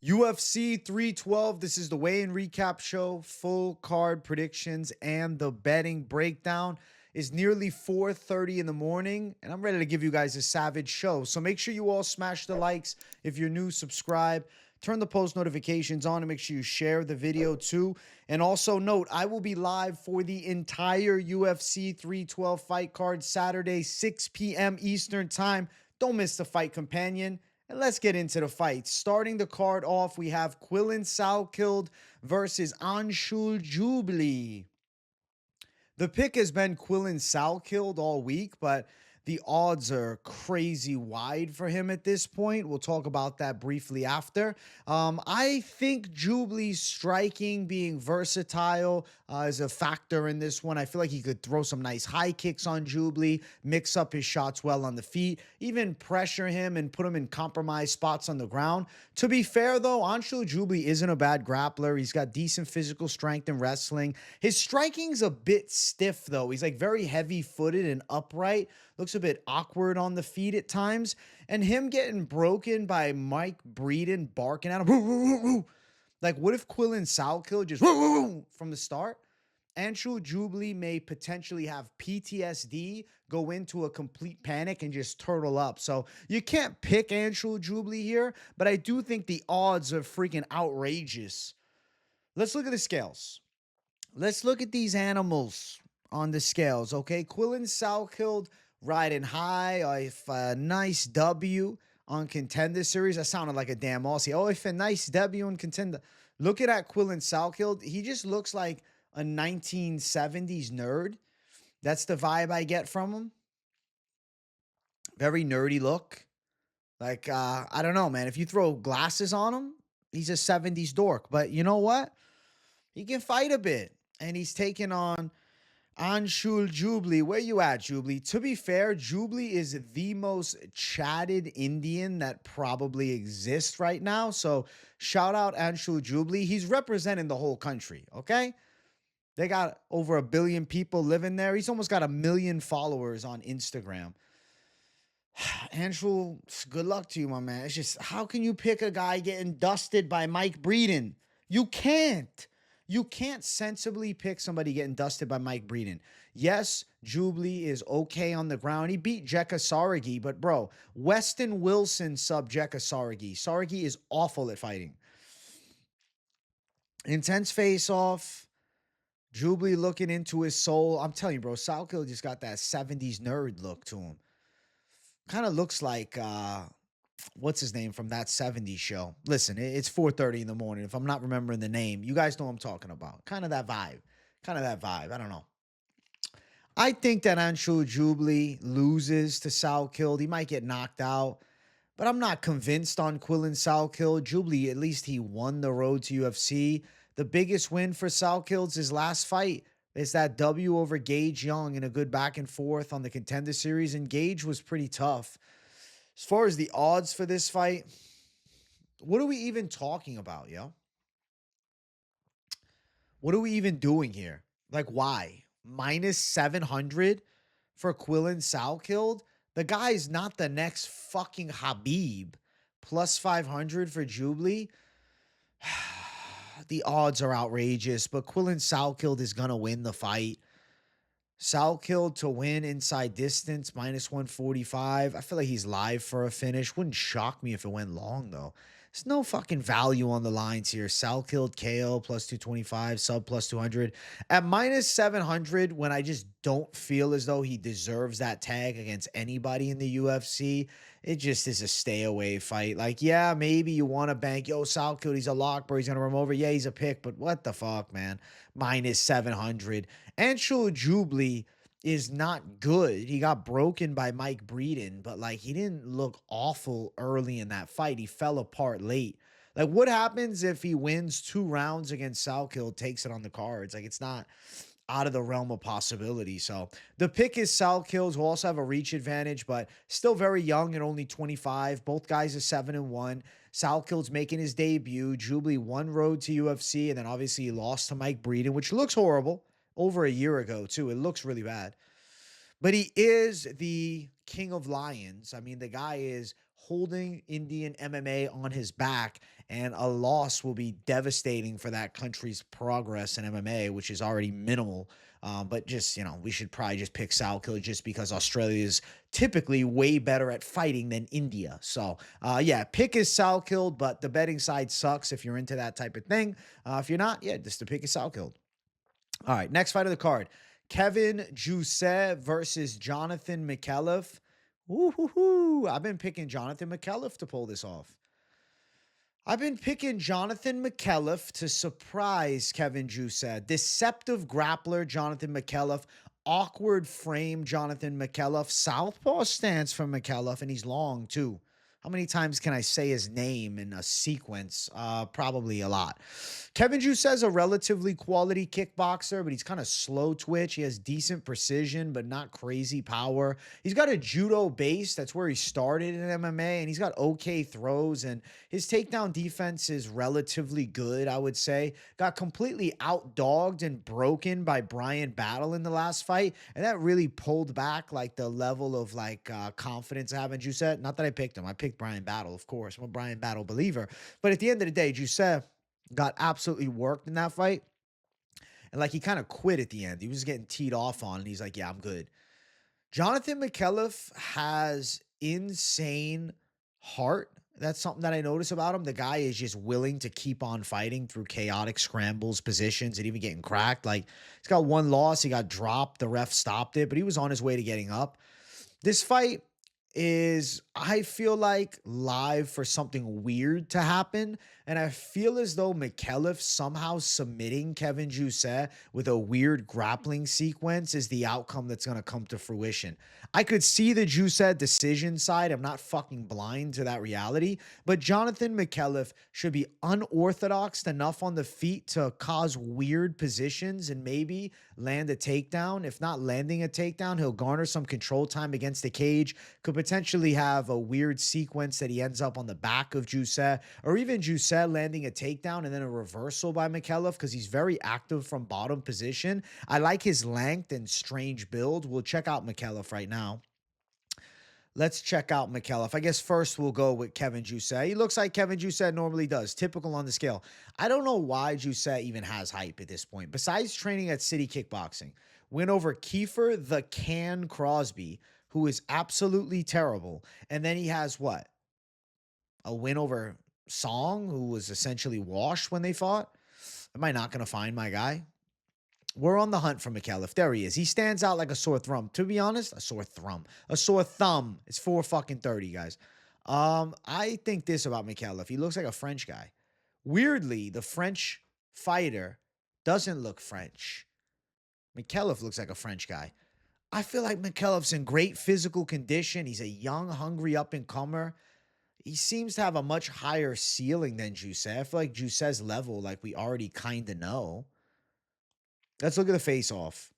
UFC 312. This is the weigh-in recap show, full card predictions, and the betting breakdown. Is nearly 4:30 in the morning, and I'm ready to give you guys a savage show. So make sure you all smash the likes. If you're new, subscribe. Turn the post notifications on, and make sure you share the video too. And also note, I will be live for the entire UFC 312 fight card Saturday, 6 p.m. Eastern time. Don't miss the fight companion. And let's get into the fight. Starting the card off, we have Salkilld versus Anshul Jubli. The pick has been Salkilld all week, but the odds are crazy wide for him at this point. We'll talk about that briefly after. I think Jubli's striking, being versatile, is a factor in this one. I feel like he could throw some nice high kicks on Jubli, mix up his shots well on the feet, even pressure him and put him in compromised spots on the ground. To be fair, though, Anshul Jubli isn't a bad grappler. He's got decent physical strength in wrestling. His striking's a bit stiff, though. He's like very heavy-footed and upright. Looks a bit awkward on the feet at times. And him getting broken by Mike Breeden barking at him. Woo, woo, woo, woo. Like, what if Salkilld just woo, woo, woo, from the start? Anshul Jubli may potentially have PTSD, go into a complete panic, and just turtle up. So you can't pick Anshul Jubli here, but I do think the odds are freaking outrageous. Let's look at the scales. Let's look at these animals on the scales, okay? Salkilld riding high off a nice W on Contender Series. That sounded like a damn Aussie. Oh, if a nice W on Contender. Look at that Salkilld. He just looks like a 1970s nerd. That's the vibe I get from him. Very nerdy look. Like, I don't know, man. If you throw glasses on him, he's a 70s dork. But you know what? He can fight a bit. And he's taking on Anshul Jubli. Where you at, Jubli? To be fair, Jubli is the most chatted Indian that probably exists right now. So shout out Anshul Jubli. He's representing the whole country, okay? They got over 1 billion people living there. He's almost got 1 million followers on Instagram. Anshul, good luck to you, my man. It's just, how can you pick a guy getting dusted by Mike Breeden? You can't. You can't sensibly pick somebody getting dusted by Mike Breeden. Yes, Jubli is okay on the ground. He beat Jekka Saragi, but bro, Weston Wilson sub Jekka Saragi. Saragi is awful at fighting. Intense face-off. Jubli looking into his soul. I'm telling you, bro, Salkilld just got that 70s nerd look to him. Kind of looks like, what's his name from that 70s show? Listen, it's 4:30 in the morning. If I'm not remembering the name, you guys know what I'm talking about. Kind of that vibe. I don't know. I think that Anshul Jubli loses to Salkilld. He might get knocked out, but I'm not convinced on Salkilld. Jubli, at least he won the road to UFC. The biggest win for Salkild's his last fight is that W over Gage Young in a good back and forth on the Contender Series, and Gage was pretty tough. As far as the odds for this fight, what are we even talking about, yo? What are we even doing here? Like, why? Minus 700 for Salkilld? The guy's not the next fucking Habib. Plus 500 for Jubli? The odds are outrageous, but Salkilld is going to win the fight. Salkilld to win inside distance, minus 145. I feel like he's live for a finish. Wouldn't shock me if it went long, though. There's no fucking value on the lines here. Salkilld KO plus 225, sub plus 200. At minus 700, when I just don't feel as though he deserves that tag against anybody in the UFC, it just is a stay away fight. Like, yeah, maybe you want to bank, yo, Salkilld, he's a lock, bro. He's going to run over. Yeah, he's a pick, but what the fuck, man? Minus 700. Anshul Jubli is not good. He got broken by Mike Breeden, but like he didn't look awful early in that fight. He fell apart late. Like, what happens if he wins 2 rounds against Salkilld, takes it on the cards? Like, it's not out of the realm of possibility. So the pick is Salkilld, who also have a reach advantage, but still very young and only 25. Both guys are 7-1. Salkild's making his debut. Jubli won road to UFC, and then obviously he lost to Mike Breeden, which looks horrible. Over a year ago, too. It looks really bad. But he is the king of lions. I mean, the guy is holding Indian MMA on his back, and a loss will be devastating for that country's progress in MMA, which is already minimal. But just, we should probably just pick Salkilld just because Australia is typically way better at fighting than India. So, yeah, pick is Salkilld, but the betting side sucks if you're into that type of thing. If you're not, yeah, just the pick is Salkilld. All right, next fight of the card. Kevin Jousset versus Jonathan Micallef. Woo-hoo-hoo. I've been picking Jonathan Micallef to pull this off. I've been picking Jonathan Micallef to surprise Kevin Jousset. Deceptive grappler, Jonathan Micallef. Awkward frame, Jonathan Micallef. Southpaw stance from Micallef, and he's long, too. How many times can I say his name in a sequence? Probably a lot. Kevin Jousset is a relatively quality kickboxer, but he's kind of slow twitch. He has decent precision, but not crazy power. He's got a judo base. That's where he started in MMA, and he's got okay throws, and his takedown defense is relatively good, I would say. Got completely outdogged and broken by Bryan Battle in the last fight, and that really pulled back like the level of confidence I have in Jousset. Not that I picked him. I picked Bryan Battle, of course. I'm a Bryan Battle believer. But at the end of the day, Jousset got absolutely worked in that fight. And he kind of quit at the end. He was getting teed off on, and he's like, yeah, I'm good. Jonathan Micallef has insane heart. That's something that I notice about him. The guy is just willing to keep on fighting through chaotic scrambles, positions, and even getting cracked. He's got one loss. He got dropped. The ref stopped it, but he was on his way to getting up. This fight is, I feel like, live for something weird to happen. And I feel as though Micallef somehow submitting Kevin Jousset with a weird grappling sequence is the outcome that's going to come to fruition. I could see the Jousset decision side. I'm not fucking blind to that reality. But Jonathan Micallef should be unorthodox enough on the feet to cause weird positions and maybe land a takedown. If not landing a takedown, he'll garner some control time against the cage. Could potentially have a weird sequence that he ends up on the back of Jousset, or even Jousset landing a takedown and then a reversal by Micallef because he's very active from bottom position. I like his length and strange build. We'll check out Micallef right now. Let's check out Micallef. I guess first we'll go with Kevin Jousset. He looks like Kevin Jousset normally does. Typical on the scale. I don't know why Jousset even has hype at this point. Besides training at City Kickboxing, win over Kiefer the Can Crosby, who is absolutely terrible. And then he has what? A win over Song, who was essentially washed when they fought. Am I not going to find my guy? We're on the hunt for Micallef. There he is. He stands out like a sore thumb. To be honest, a sore thumb. A sore thumb. It's 4:30, guys. I think this about Micallef. He looks like a French guy. Weirdly, the French fighter doesn't look French. Micallef looks like a French guy. I feel like Micallef's in great physical condition. He's a young, hungry up-and-comer. He seems to have a much higher ceiling than Jousset. I feel like Jousset's level, we already kind of know. Let's look at the face-off.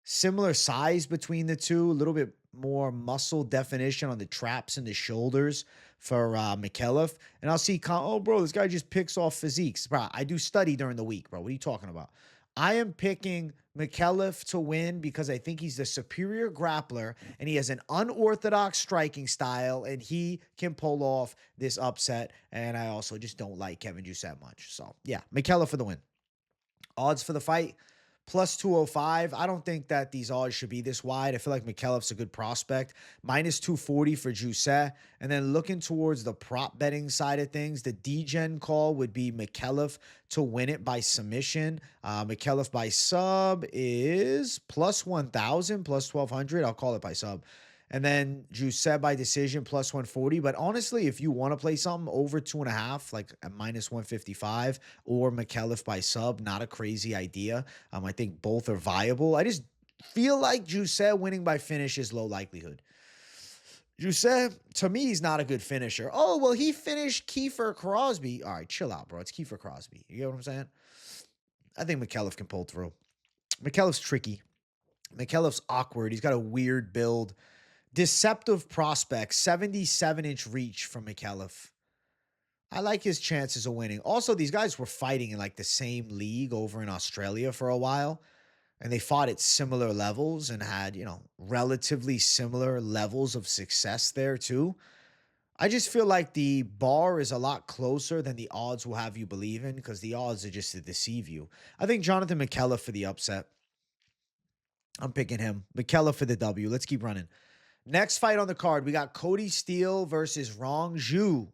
Similar size between the two. A little bit more muscle definition on the traps and the shoulders for Micallef. And I'll see, oh, bro, this guy just picks off physiques. Bro, I do study during the week, bro. What are you talking about? I am picking Micallef to win because I think he's the superior grappler and he has an unorthodox striking style and he can pull off this upset. And I also just don't like Kevin Jousset much. So, yeah, Micallef for the win. Odds for the fight, plus 205. I don't think that these odds should be this wide. I feel like Micallef's a good prospect. Minus 240 for Jousset. And then looking towards the prop betting side of things, the DGen call would be Micallef to win it by submission. Micallef by sub is plus 1,000, plus 1,200. I'll call it by sub. And then Jousset by decision plus 140. But honestly, if you want to play something over 2.5, like a minus 155 or Micallef by sub, not a crazy idea. I think both are viable. I just feel like Jousset winning by finish is low likelihood. Jousset, to me, he's not a good finisher. Oh, well, he finished Kiefer Crosby. All right, chill out, bro. It's Kiefer Crosby. You get what I'm saying? I think Micallef can pull through. Micallef's tricky. Micallef's awkward. He's got a weird build. Deceptive prospect, 77-inch reach from Micallef. I like his chances of winning. Also, these guys were fighting in the same league over in Australia for a while. And they fought at similar levels and had, relatively similar levels of success there too. I just feel like the bar is a lot closer than the odds will have you believe in because the odds are just to deceive you. I think Jonathan Micallef for the upset. I'm picking him. Micallef for the W. Let's keep running. Next fight on the card, we got Cody Steele versus Rongzhu.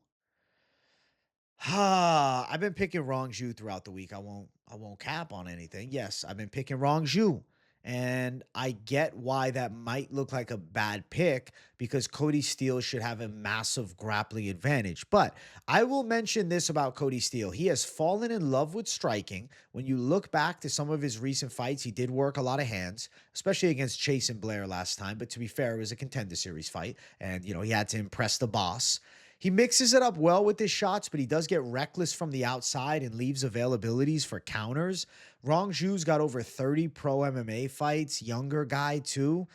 I've been picking Rongzhu throughout the week. I won't cap on anything. Yes, I've been picking Rongzhu. And I get why that might look like a bad pick because Cody Steele should have a massive grappling advantage. But I will mention this about Cody Steele. He has fallen in love with striking. When you look back to some of his recent fights, he did work a lot of hands, especially against Chase and Blair last time. But to be fair, it was a contender series fight. And, he had to impress the boss. He mixes it up well with his shots, but he does get reckless from the outside and leaves availabilities for counters. Rongzhu's got over 30 pro MMA fights, younger guy too.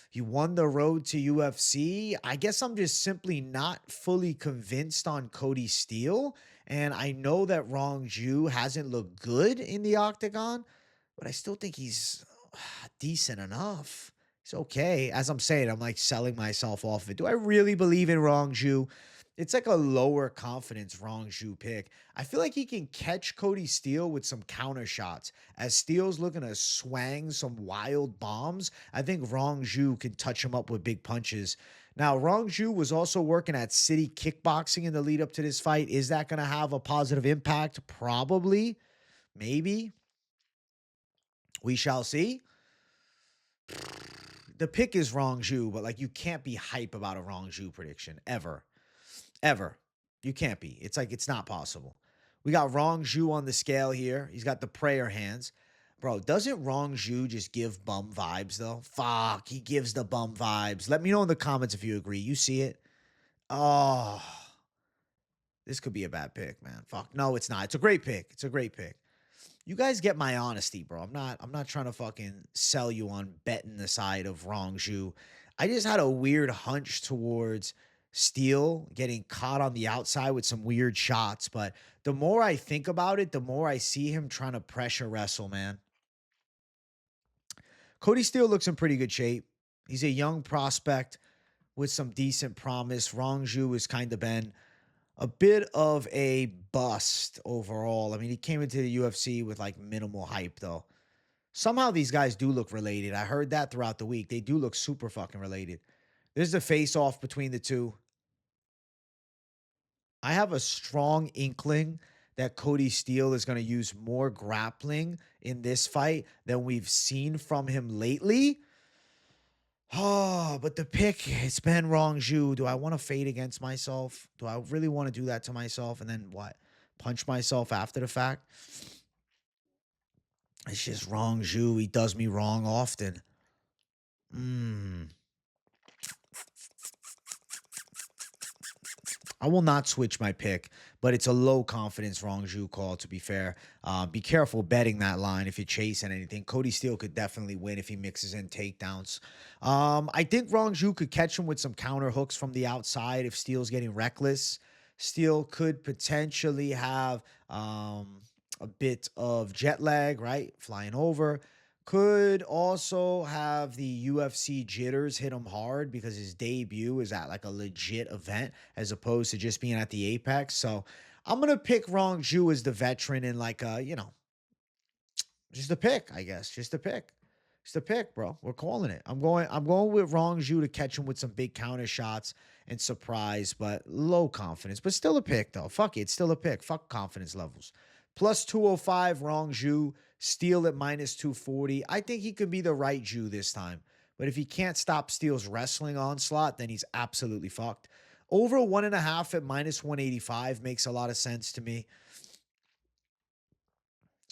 He won the road to UFC. I guess I'm just simply not fully convinced on Cody Steele. And I know that Rongzhu hasn't looked good in the octagon, but I still think he's decent enough. It's okay. As I'm saying, I'm like selling myself off of it. Do I really believe in Rongzhu? It's like a lower confidence Rongzhu pick. I feel like he can catch Cody Steele with some counter shots. As Steele's looking to swang some wild bombs, I think Rongzhu can touch him up with big punches. Now, Rongzhu was also working at City Kickboxing in the lead up to this fight. Is that going to have a positive impact? Probably. Maybe. We shall see. The pick is Rongzhu, but like you can't be hype about a Rongzhu prediction ever. Ever. You can't be. It's like it's not possible. We got Rongzhu on the scale here. He's got the prayer hands. Bro, doesn't Rongzhu just give bum vibes though? Fuck, he gives the bum vibes. Let me know in the comments if you agree. You see it? Oh, this could be a bad pick, man. Fuck. No, it's not. It's a great pick. It's a great pick. You guys get my honesty, bro. I'm not trying to fucking sell you on betting the side of Rongzhu. I just had a weird hunch towards Steele getting caught on the outside with some weird shots, but the more I think about it, the more I see him trying to pressure wrestle, man. Cody Steele looks in pretty good shape. He's a young prospect with some decent promise. Rongzhu has kind of been a bit of a bust overall. I mean, he came into the UFC with like minimal hype though. Somehow these guys do look related. I heard that throughout the week. They do look super fucking related. There's the face off between the two. I have a strong inkling that Cody Steele is going to use more grappling in this fight than we've seen from him lately. Oh, but the pick, it's been Rongzhu. Do I want to fade against myself? Do I really want to do that to myself and then what? Punch myself after the fact? It's just Rongzhu. He does me wrong often. I will not switch my pick, but it's a low confidence Rongzhu call, to be fair. Be careful betting that line if you're chasing anything. Cody Steele could definitely win if he mixes in takedowns. I think Rongzhu could catch him with some counter hooks from the outside if Steele's getting reckless. Steele could potentially have a bit of jet lag, right? Flying over. Could also have the UFC jitters hit him hard because his debut is at like a legit event as opposed to just being at the Apex. So I'm going to pick Rongzhu as the veteran and like, just a pick, I guess. Just a pick. Just a pick, bro. We're calling it. I'm going with Rongzhu to catch him with some big counter shots and surprise, but low confidence. But still a pick, though. Fuck it. It's still a pick. Fuck confidence levels. Plus 205, Rongzhu. Steele at minus 240. I think he could be the right Jew this time. But if he can't stop Steele's wrestling onslaught, then he's absolutely fucked. Over 1.5 at minus 185 makes a lot of sense to me.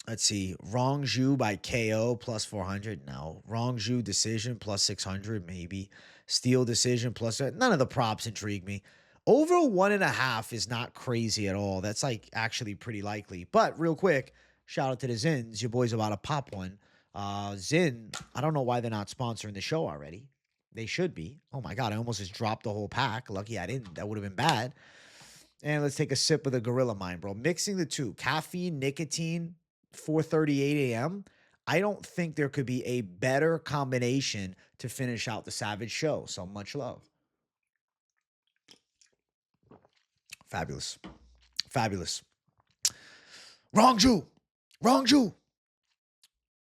Let's see. Rongzhu by KO plus 400. No. Rongzhu decision plus 600. Maybe. Steele decision plus. None of the props intrigue me. Over 1.5 is not crazy at all. That's like actually pretty likely. But real quick, shout out to the Zins. Your boy's about to pop one. Zin, I don't know why they're not sponsoring the show already. They should be. Oh my God, I almost just dropped the whole pack. Lucky I didn't. That would have been bad. And let's take a sip of the Gorilla Mind, bro. Mixing the two. Caffeine, nicotine, 4:38 a.m. I don't think there could be a better combination to finish out the Savage show. So much love. Fabulous. Fabulous. Rongzhu. Rongzhu.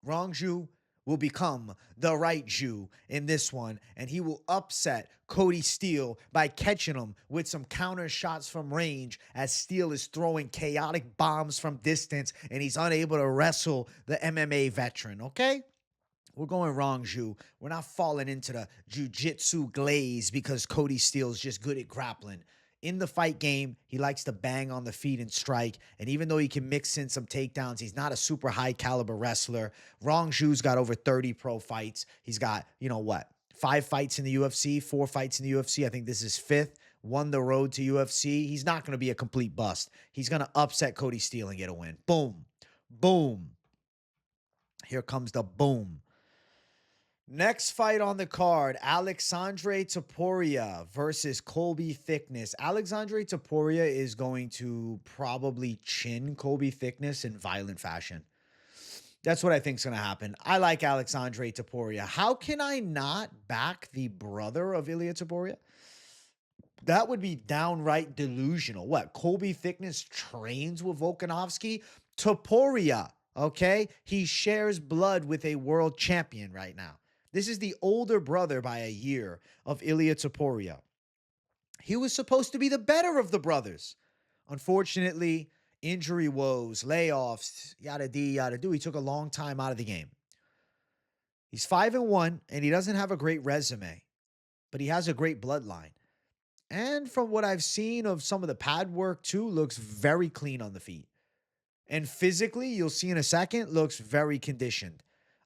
Rongzhu will become the right Jew in this one, and he will upset Kody Steele by catching him with some counter shots from range as Steele is throwing chaotic bombs from distance, and he's unable to wrestle the MMA veteran, okay? We're going Rongzhu. We're not falling into the jiu-jitsu glaze because Kody Steele's just good at grappling. In the fight game, he likes to bang on the feet and strike. And even though he can mix in some takedowns, he's not a super high caliber wrestler. Rongzhu's got over 30 pro fights. He's got, 5 fights in the UFC, 4 fights in the UFC. I think this is 5th. Won the road to UFC. He's not going to be a complete bust. He's going to upset Kody Steele and get a win. Boom. Boom. Here comes the boom. Next fight on the card, Alexandre Topuria versus Colby Thicknesse. Alexandre Topuria is going to probably chin Colby Thicknesse in violent fashion. That's what I think is going to happen. I like Alexandre Topuria. How can I not back the brother of Ilia Topuria? That would be downright delusional. What? Colby Thicknesse trains with Volkanovski? Topuria, okay? He shares blood with a world champion right now. This is the older brother by a year of Ilia Topuria. He was supposed to be the better of the brothers. Unfortunately, injury woes, layoffs, yada do. He took a long time out of the game. He's 5-1, and he doesn't have a great resume, but he has a great bloodline. And from what I've seen of some of the pad work too, looks very clean on the feet. And physically, you'll see in a second, looks very conditioned.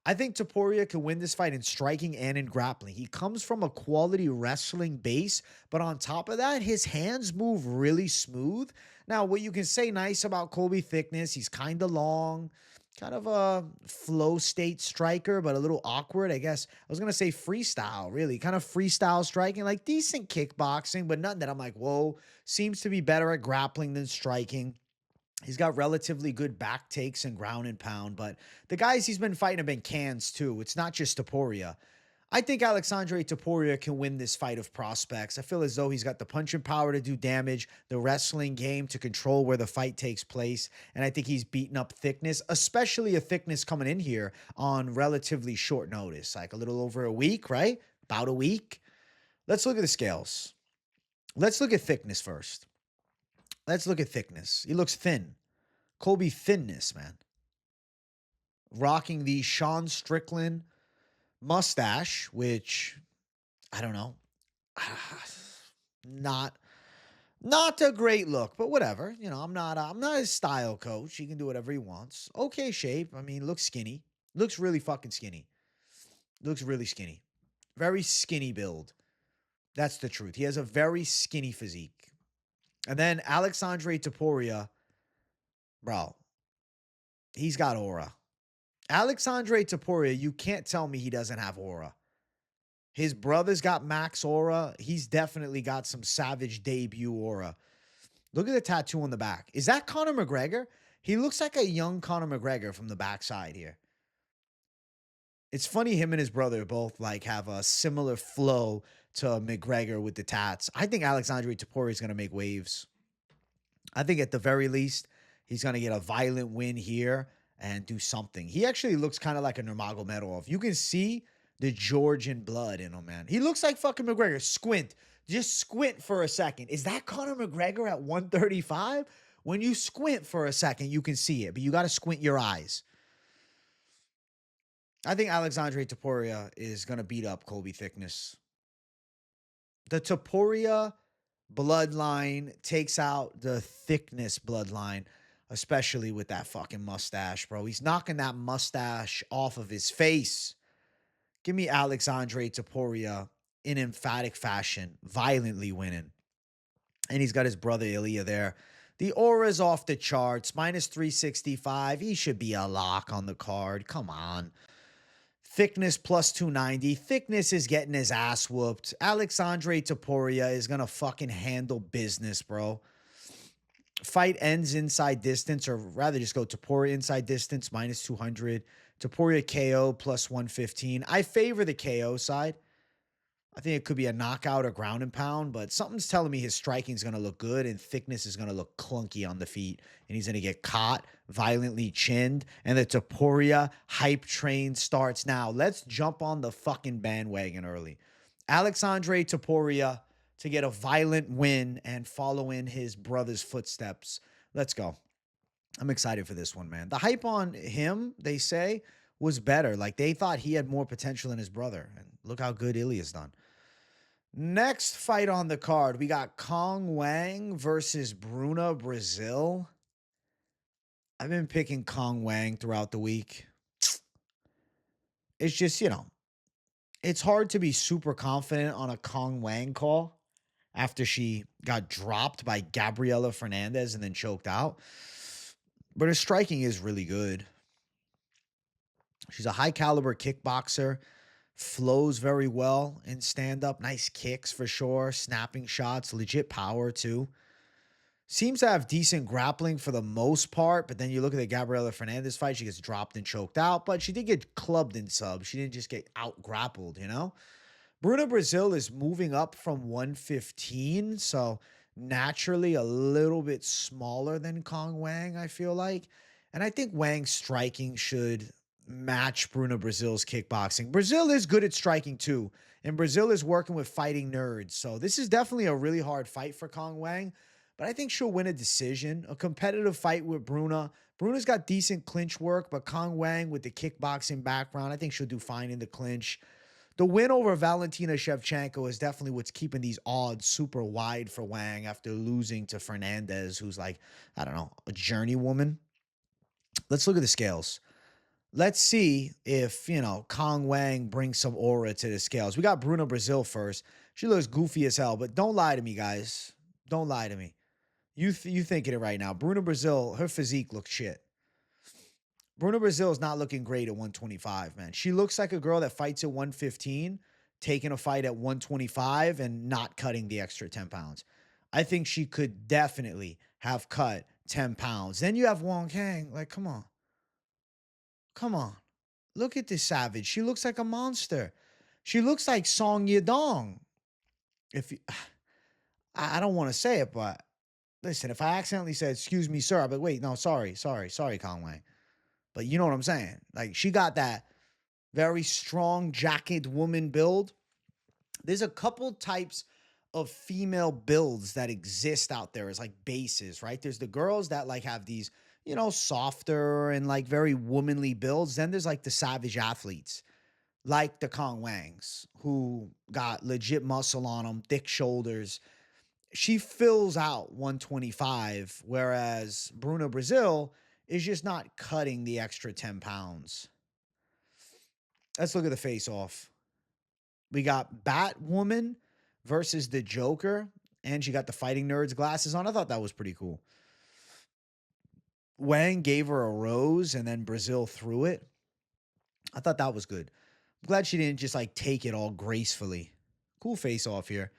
I think Topuria can win this fight in striking and in grappling. He comes from a quality wrestling base, but on top of that, his hands move really smooth. Now, what you can say nice about Colby Thicknesse, he's kind of long, kind of a flow state striker, but a little awkward, I guess. I was going to say freestyle, really. Kind of freestyle striking, like decent kickboxing, but nothing that I'm like, whoa, seems to be better at grappling than striking. He's got relatively good back takes and ground and pound, but the guys he's been fighting have been cans too. It's not just Topuria. I think Alexandre Topuria can win this fight of prospects. I feel as though he's got the punching power to do damage, the wrestling game to control where the fight takes place, and I think he's beaten up Thicknesse, especially a Thicknesse coming in here on relatively short notice, like a little over a week, right? About a week. Let's look at the scales. Let's look at Thicknesse first. Let's look at Thicknesse. He looks thin. Colby Thicknesse, man. Rocking the Sean Strickland mustache, which, I don't know. Not a great look, but whatever. I'm not his style coach. He can do whatever he wants. Okay shape. I mean, looks skinny. Looks really fucking skinny. Looks really skinny. Very skinny build. That's the truth. He has a very skinny physique. And then Alexandre Topuria, bro, he's got aura. Alexandre Topuria, you can't tell me he doesn't have aura. His brother's got max aura. He's definitely got some savage debut aura. Look at the tattoo on the back. Is that Conor McGregor? He looks like a young Conor McGregor from the backside here. It's funny him and his brother both have a similar flow to McGregor with the tats. I think Alexandre Topuria is going to make waves. I think at the very least, he's going to get a violent win here and do something. He actually looks kind of like a Nurmagomedov. You can see the Georgian blood in him, man. He looks like fucking McGregor. Squint. Just squint for a second. Is that Conor McGregor at 135? When you squint for a second, you can see it, but you got to squint your eyes. I think Alexandre Topuria is going to beat up Colby Thicknesse. The Topuria bloodline takes out the Thicknesse bloodline, especially with that fucking mustache, bro. He's knocking that mustache off of his face. Give me Alexandre Topuria in emphatic fashion, violently winning. And he's got his brother Ilia there. The aura's off the charts, minus 365. He should be a lock on the card. Come on. Thicknesse plus 290. Thicknesse is getting his ass whooped. Alexandre Topuria is going to fucking handle business, bro. Fight ends inside distance, or rather just go Topuria inside distance, minus 200. Topuria KO plus 115. I favor the KO side. I think it could be a knockout or ground and pound, but something's telling me his striking is going to look good and Thicknesse is going to look clunky on the feet. And he's going to get caught, violently chinned. And the Topuria hype train starts now. Let's jump on the fucking bandwagon early. Alexandre Topuria to get a violent win and follow in his brother's footsteps. Let's go. I'm excited for this one, man. The hype on him, they say, was better. Like, they thought he had more potential than his brother. And look how good Ilya's done. Next fight on the card, we got Cong Wang versus Bruna, Brasil. I've been picking Cong Wang throughout the week. It's just, it's hard to be super confident on a Cong Wang call after she got dropped by Gabriela Fernandez and then choked out. But her striking is really good. She's a high caliber kickboxer. Flows very well in stand-up. Nice kicks for sure. Snapping shots. Legit power too. Seems to have decent grappling for the most part. But then you look at the Gabriela Fernandez fight. She gets dropped and choked out. But she did get clubbed in subs. She didn't just get out-grappled, Bruna Brasil is moving up from 115. So naturally a little bit smaller than Cong Wang, I feel like. And I think Wang's striking should match Bruna Brasil's kickboxing. Brazil is good at striking too, and Brazil is working with fighting nerds. So this is definitely a really hard fight for Cong Wang, but I think she'll win a decision. A competitive fight with Bruna. Bruna's got decent clinch work, but Cong Wang with the kickboxing background, I think she'll do fine in the clinch. The win over Valentina Shevchenko is definitely what's keeping these odds super wide for Wang after losing to Fernandez, who's like, I don't know, a journeywoman. Let's look at the scales. Let's see if, Cong Wang brings some aura to the scales. We got Bruna Brasil first. She looks goofy as hell, but don't lie to me, guys. Don't lie to me. You thinking it right now. Bruna Brasil, her physique looks shit. Bruna Brasil is not looking great at 125, man. She looks like a girl that fights at 115, taking a fight at 125 and not cutting the extra 10 pounds. I think she could definitely have cut 10 pounds. Then you have Wang Kang. Like, come on. Come on. Look at this savage. She looks like a monster. She looks like Song Yadong. If you, I don't want to say it, but listen, if I accidentally said, excuse me, sir, but wait, no, sorry, Cong Wang. But you know what I'm saying? Like, she got that very strong jacket woman build. There's a couple types of female builds that exist out there as like bases, right? There's the girls that like have these, softer and like very womanly builds. Then there's like the savage athletes, like the Cong Wangs, who got legit muscle on them, thick shoulders. She fills out 125, whereas Bruna Brasil is just not cutting the extra 10 pounds. Let's look at the face-off. We got Batwoman versus the Joker, and she got the Fighting Nerds glasses on. I thought that was pretty cool. Wang gave her a rose, and then Brasil threw it. I thought that was good. I'm glad she didn't just like take it all gracefully. Cool face-off here.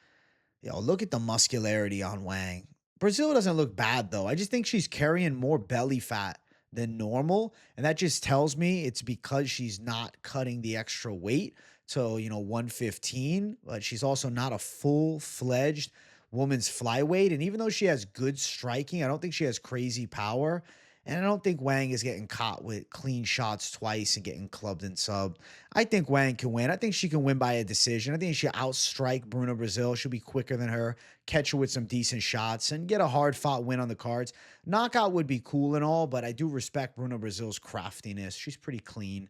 Yo, look at the muscularity on Wang. Brasil doesn't look bad, though. I just think she's carrying more belly fat than normal, and that just tells me it's because she's not cutting the extra weight to, 115, but she's also not a full-fledged woman's flyweight, and even though she has good striking, I don't think she has crazy power, and I don't think Wang is getting caught with clean shots twice and getting clubbed and subbed. I think Wang can win. I think she can win by a decision. I think she'll outstrike Bruna Brasil. She'll be quicker than her, catch her with some decent shots, and get a hard-fought win on the cards. Knockout would be cool and all, but I do respect Bruna Brasil's craftiness. She's pretty clean.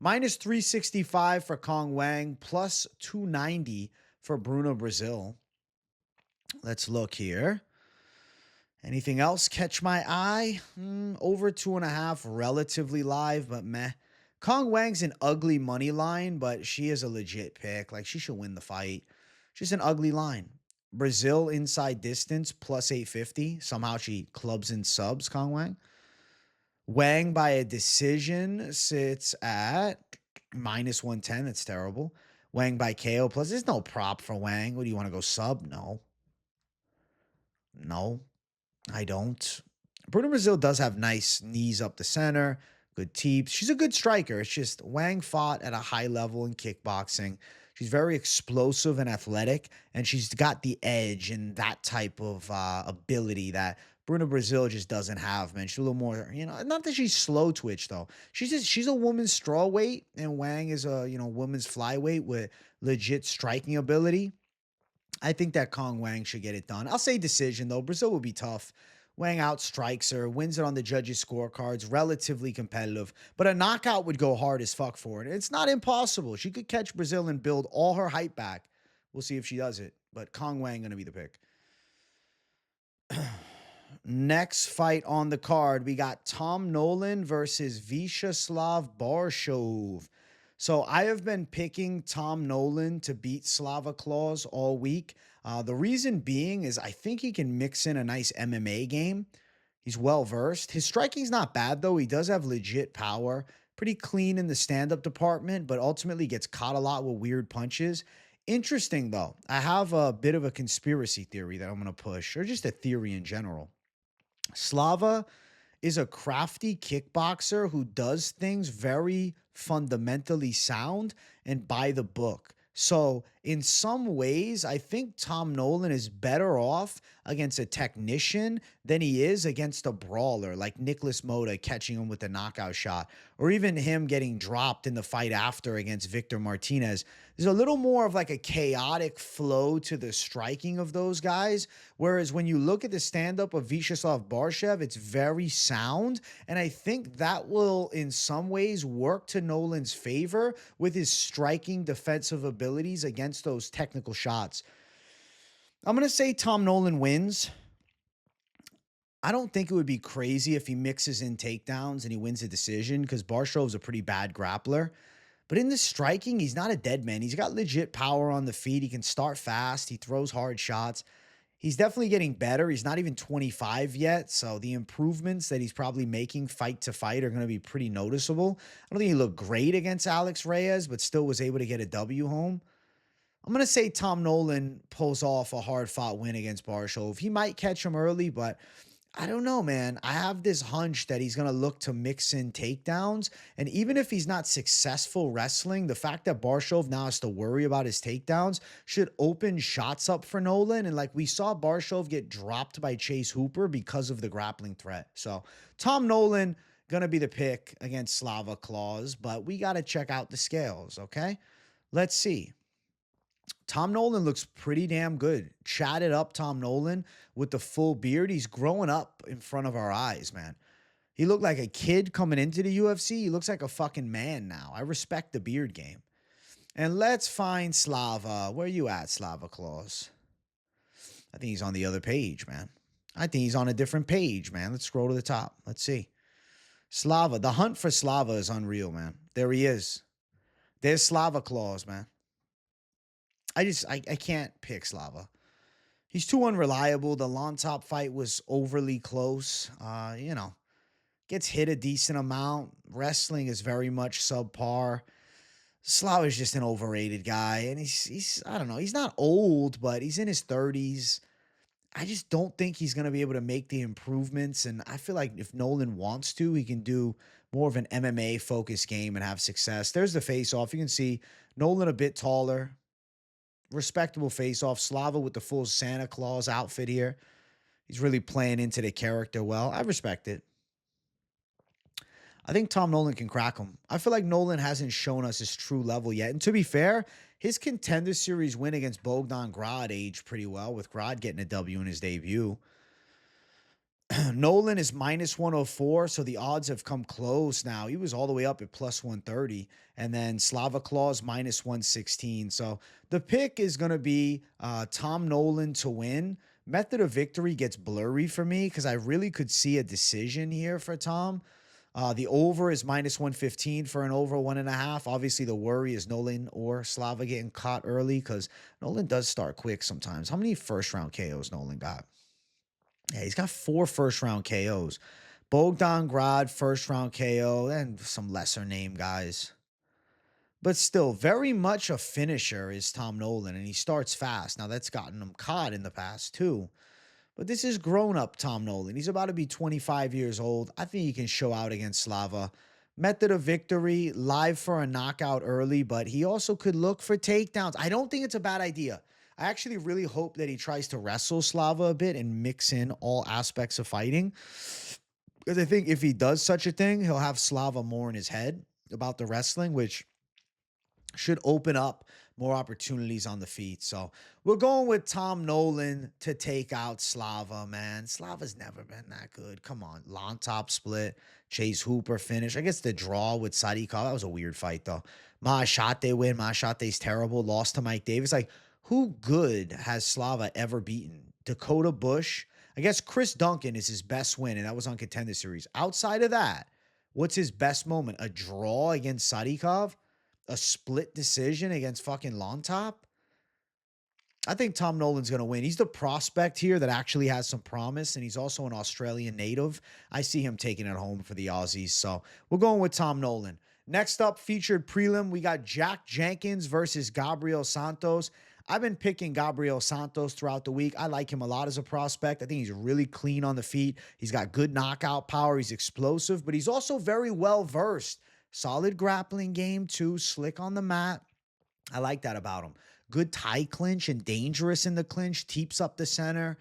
Minus 365 for Cong Wang, plus 290 for Bruna Brasil. Let's look here. Anything else catch my eye? Over 2.5, relatively live, but meh. Cong Wang's an ugly money line, but she is a legit pick. Like, she should win the fight. She's an ugly line. Brasil inside distance, plus 850. Somehow she clubs and subs Cong Wang. Wang by a decision sits at minus 110. That's terrible. Wang by KO plus. There's no prop for Wang. What do you want to go sub? No. I don't. Bruna Brasil does have nice knees up the center, good teeps. She's a good striker. It's just Wang fought at a high level in kickboxing. She's very explosive and athletic, and she's got the edge and that type of ability that Bruna Brasil just doesn't have, man. She's a little more, not that she's slow twitch though. She's a woman's straw weight, and Wang is a, woman's flyweight with legit striking ability. I think that Kong Wang should get it done. I'll say decision, though. Brazil will be tough. Wang outstrikes her, wins it on the judges' scorecards, relatively competitive. But a knockout would go hard as fuck for it. It's not impossible. She could catch Brazil and build all her hype back. We'll see if she does it. But Kong Wang going to be the pick. Next fight on the card, we got Tom Nolan versus Vyacheslav Borshchev. So I have been picking Tom Nolan to beat Slava Claus all week. The reason being is I think he can mix in a nice MMA game. He's well-versed. His striking's not bad, though. He does have legit power. Pretty clean in the stand-up department, but ultimately gets caught a lot with weird punches. Interesting, though. I have a bit of a conspiracy theory that I'm going to push, or just a theory in general. Slava is a crafty kickboxer who does things very fundamentally sound and by the book. So in some ways, I think Tom Nolan is better off against a technician than he is against a brawler like Nicholas Mota catching him with a knockout shot, or even him getting dropped in the fight after against Victor Martinez. There's a little more of like a chaotic flow to the striking of those guys. Whereas when you look at the stand-up of Vyacheslav Borshchev, it's very sound. And I think that will, in some ways, work to Nolan's favor with his striking defensive abilities against those technical shots. I'm going to say Tom Nolan wins. I don't think it would be crazy if he mixes in takedowns and he wins a decision, because Borshchev's a pretty bad grappler. But in the striking, he's not a dead man. He's got legit power on the feet. He can start fast. He throws hard shots. He's definitely getting better. He's not even 25 yet, so the improvements that he's probably making fight to fight are going to be pretty noticeable. I don't think he looked great against Alex Reyes, but still was able to get a W home. I'm going to say Tom Nolan pulls off a hard-fought win against Borshchev. He might catch him early, but I don't know, man. I have this hunch that he's going to look to mix in takedowns. And even if he's not successful wrestling, the fact that Borshchev now has to worry about his takedowns should open shots up for Nolan. And like we saw Borshchev get dropped by Chase Hooper because of the grappling threat. So Tom Nolan going to be the pick against Slava Claus, but we got to check out the scales, okay? Let's see. Tom Nolan looks pretty damn good. Chatted up Tom Nolan with the full beard. He's growing up in front of our eyes, man. He looked like a kid coming into the UFC. He looks like a fucking man now. I respect the beard game. And let's find Slava. Where you at, Slava Claus? I think he's on the other page, man. I think he's on a different page, man. Let's scroll to the top. Let's see. Slava. The hunt for Slava is unreal, man. There he is. There's Slava Claus, man. I can't pick Slava. He's too unreliable. The Lontop fight was overly close. Gets hit a decent amount. Wrestling is very much subpar. Slava is just an overrated guy. And he's I don't know. He's not old, but he's in his 30s. I just don't think he's going to be able to make the improvements. And I feel like if Nolan wants to, he can do more of an MMA-focused game and have success. There's the face-off. You can see Nolan a bit taller. Respectable face-off. Slava with the full Santa Claus outfit here. He's really playing into the character well. I respect it. I think Tom Nolan can crack him. I feel like Nolan hasn't shown us his true level yet. And to be fair, his Contender Series win against Bogdan Grad aged pretty well, with Grad getting a W in his debut. Nolan is minus 104, so the odds have come close now. He was all the way up at plus 130, and then Slava Claus minus 116. So the pick is going to be Tom Nolan to win. Method of victory gets blurry for me because I really could see a decision here for Tom. The over is minus 115 for an over 1.5. Obviously, the worry is Nolan or Slava getting caught early because Nolan does start quick sometimes. How many first-round KOs Nolan got? Yeah, he's got 4 first-round KOs. Bogdan Grad, first-round KO, and some lesser-name guys. But still, very much a finisher is Tom Nolan, and he starts fast. Now, that's gotten him caught in the past, too. But this is grown-up Tom Nolan. He's about to be 25 years old. I think he can show out against Slava. Method of victory, live for a knockout early, but he also could look for takedowns. I don't think it's a bad idea. I actually really hope that he tries to wrestle Slava a bit and mix in all aspects of fighting. Because I think if he does such a thing, he'll have Slava more in his head about the wrestling, which should open up more opportunities on the feet. So we're going with Tom Nolan to take out Slava, man. Slava's never been that good. Come on. Long top split, Chase Hooper finish. I guess the draw with Sadikov, that was a weird fight, though. Mahashate win. Mahashate's terrible. Lost to Mike Davis. Like, who good has Slava ever beaten? Dakota Bush? I guess Chris Duncan is his best win, and that was on Contender Series. Outside of that, what's his best moment? A draw against Sadikov? A split decision against fucking Long Top? I think Tom Nolan's going to win. He's the prospect here that actually has some promise, and he's also an Australian native. I see him taking it home for the Aussies, so we're going with Tom Nolan. Next up, featured prelim, we got Jack Jenkins versus Gabriel Santos. I've been picking Gabriel Santos throughout the week. I like him a lot as a prospect. I think he's really clean on the feet. He's got good knockout power. He's explosive, but he's also very well-versed. Solid grappling game, too. Slick on the mat. I like that about him. Good tie clinch and dangerous in the clinch. Teeps up the center.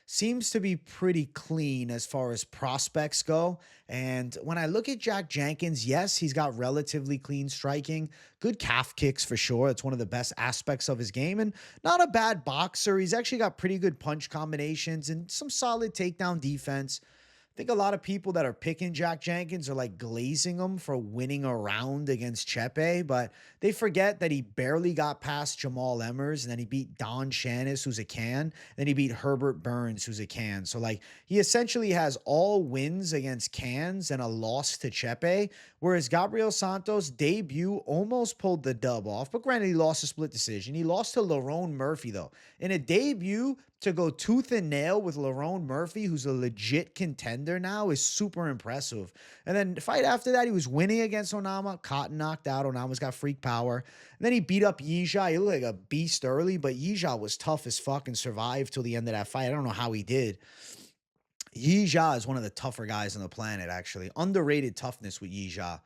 Seems to be pretty clean as far as prospects go. And when I look at Jack Jenkins, yes, he's got relatively clean striking. Good calf kicks for sure. It's one of the best aspects of his game. And not a bad boxer. He's actually got pretty good punch combinations and some solid takedown defense. I think a lot of people that are picking Jack Jenkins are like glazing him for winning a round against Chepe, but they forget that he barely got past Jamal Emmers, and then he beat Don Shannis, who's a can, then he beat Herbert Burns, who's a can. So like he essentially has all wins against cans and a loss to Chepe, whereas Gabriel Santos' debut almost pulled the dub off, but granted he lost a split decision. He lost to Lerone Murphy though. In a debut to go tooth and nail with Lerone Murphy, who's a legit contender now, is super impressive. And then the fight after that, he was winning against Onama. Cotton knocked out. Onama's got freak power. And then he beat up Yija. He looked like a beast early, but Yija was tough as fuck and survived till the end of that fight. I don't know how he did. Yija is one of the tougher guys on the planet, actually. Underrated toughness with Yija.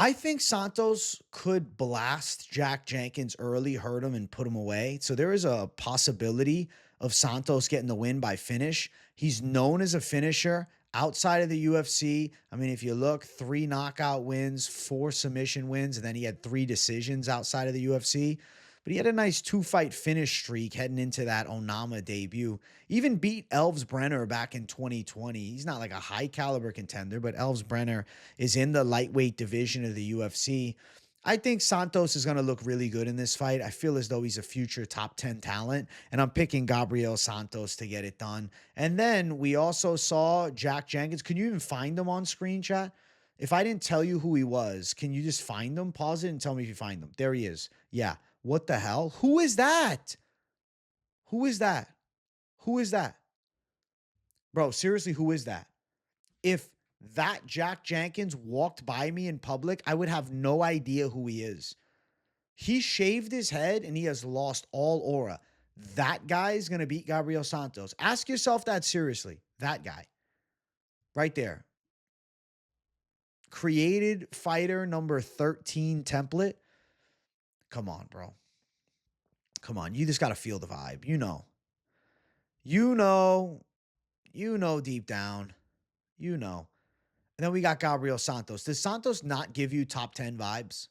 I think Santos could blast Jack Jenkins early, hurt him, and put him away. So there is a possibility of Santos getting the win by finish. He's known as a finisher outside of the UFC. I mean, if you look, 3 knockout wins, 4 submission wins, and then he had 3 decisions outside of the UFC. But he had a nice 2-fight finish streak heading into that Onama debut. Even beat Elves Brenner back in 2020. He's not like a high caliber contender, but Elves Brenner is in the lightweight division of the UFC. I think Santos is going to look really good in this fight. I feel as though he's a future top 10 talent, and I'm picking Gabriel Santos to get it done. And then we also saw Jack Jenkins. Can you even find him on screen, chat? If I didn't tell you who he was, can you just find him? Pause it and tell me if you find him. There he is. Yeah. What the hell? Who is that? Who is that? Who is that? Bro, seriously, who is that? If that Jack Jenkins walked by me in public, I would have no idea who he is. He shaved his head and he has lost all aura. That guy is going to beat Gabriel Santos. Ask yourself that seriously. That guy. Right there. Created fighter number 13 template. Come on, bro. Come on. You just got to feel the vibe. You know. You know deep down. You know. And then we got Gabriel Santos. Does Santos not give you top 10 vibes?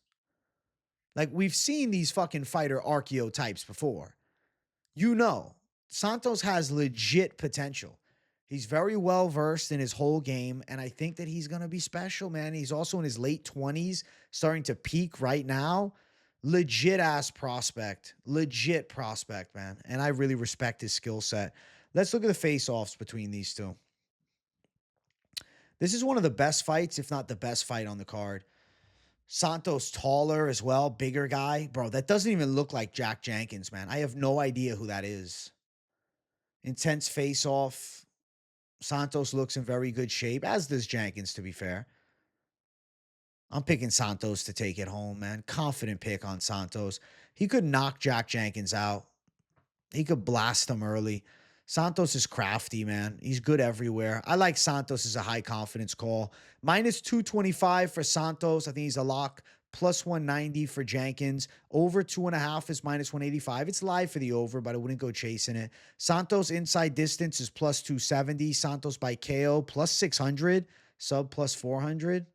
Like, we've seen these fucking fighter archetypes before. You know. Santos has legit potential. He's very well versed in his whole game, and I think that he's going to be special, man. He's also in his late 20s, starting to peak right now. Legit ass prospect. Legit prospect, man. And I really respect his skill set. Let's look at the face-offs between these two. This is one of the best fights, if not the best fight on the card. Santos taller as well, bigger guy. Bro, that doesn't even look like Jack Jenkins, man. I have no idea who that is. Intense face-off. Santos looks in very good shape, as does Jenkins, to be fair. I'm picking Santos to take it home, man. Confident pick on Santos. He could knock Jack Jenkins out. He could blast him early. Santos is crafty, man. He's good everywhere. I like Santos as a high confidence call. Minus 225 for Santos. I think he's a lock. Plus 190 for Jenkins. Over 2.5 is minus 185. It's live for the over, but I wouldn't go chasing it. Santos inside distance is plus 270. Santos by KO plus 600. Sub plus 400.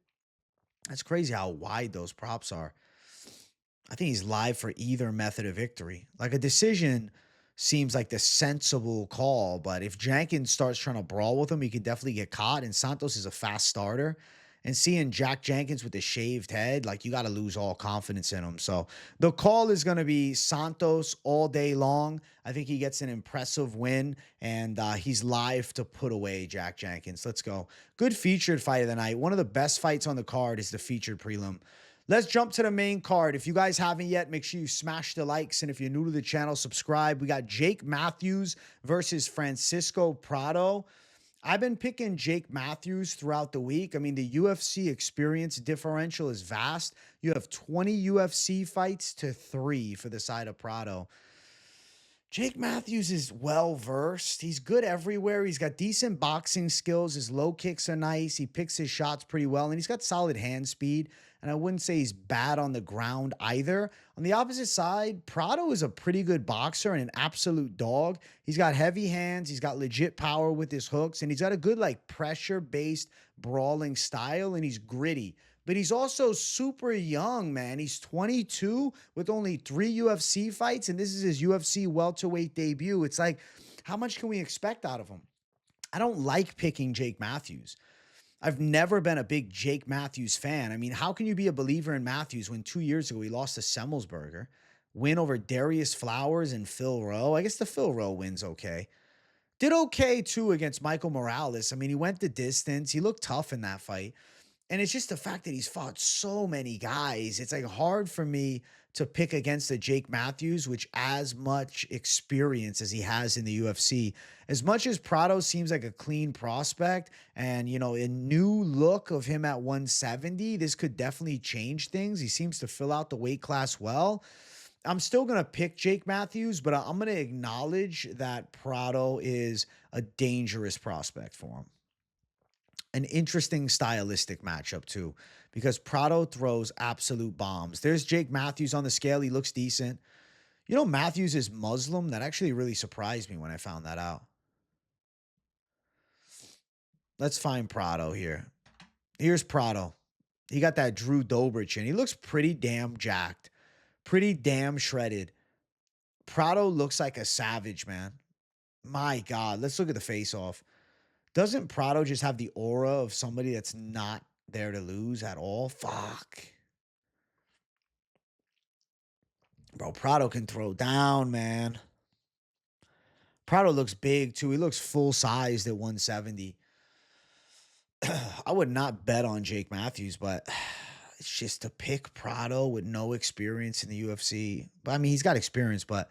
That's crazy how wide those props are. I think he's live for either method of victory. Like a decision seems like the sensible call, but if Jenkins starts trying to brawl with him, he could definitely get caught. And Santos is a fast starter. And seeing Jack Jenkins with the shaved head, like you got to lose all confidence in him. So the call is going to be Santos all day long. I think he gets an impressive win, and he's live to put away Jack Jenkins. Let's go. Good featured fight of the night. One of the best fights on the card is the featured prelim. Let's jump to the main card. If you guys haven't yet, make sure you smash the likes. And if you're new to the channel, subscribe. We got Jake Matthews versus Francisco Prado. I've been picking Jake Matthews throughout the week. I mean, the UFC experience differential is vast. You have 20 UFC fights to 3 for the side of Prado. Jake Matthews is well-versed. He's good everywhere. He's got decent boxing skills. His low kicks are nice. He picks his shots pretty well, and he's got solid hand speed. And I wouldn't say he's bad on the ground either. On the opposite side, Prado is a pretty good boxer and an absolute dog. He's got heavy hands. He's got legit power with his hooks, and he's got a good, like, pressure-based brawling style, and he's gritty. But he's also super young, man. He's 22 with only 3 UFC fights, and this is his UFC welterweight debut. It's like, how much can we expect out of him? I don't like picking Jake Matthews. I've never been a big Jake Matthews fan. I mean, how can you be a believer in Matthews when 2 years ago he lost to Semmelsberger, win over Darius Flowers and Phil Rowe? I guess the Phil Rowe win's okay. Did okay, too, against Michael Morales. I mean, he went the distance. He looked tough in that fight. And it's just the fact that he's fought so many guys. It's like hard for me to pick against the Jake Matthews, which as much experience as he has in the UFC. As much as Prado seems like a clean prospect and, you know, a new look of him at 170, this could definitely change things. He seems to fill out the weight class well. I'm still going to pick Jake Matthews, but I'm going to acknowledge that Prado is a dangerous prospect for him. An interesting stylistic matchup too, because Prado throws absolute bombs. There's Jake Matthews on the scale. He looks decent. You know, Matthews is Muslim. That actually really surprised me when I found that out. Let's find Prado here. Here's Prado. He got that Drew Dober chin. He looks pretty damn jacked, pretty damn shredded. Prado looks like a savage, man. My God, let's look at the face-off. Doesn't Prado just have the aura of somebody that's not there to lose at all? Fuck. Bro, Prado can throw down, man. Prado looks big, too. He looks full-sized at 170. I would not bet on Jake Matthews, but it's just to pick Prado with no experience in the UFC. But I mean, he's got experience, but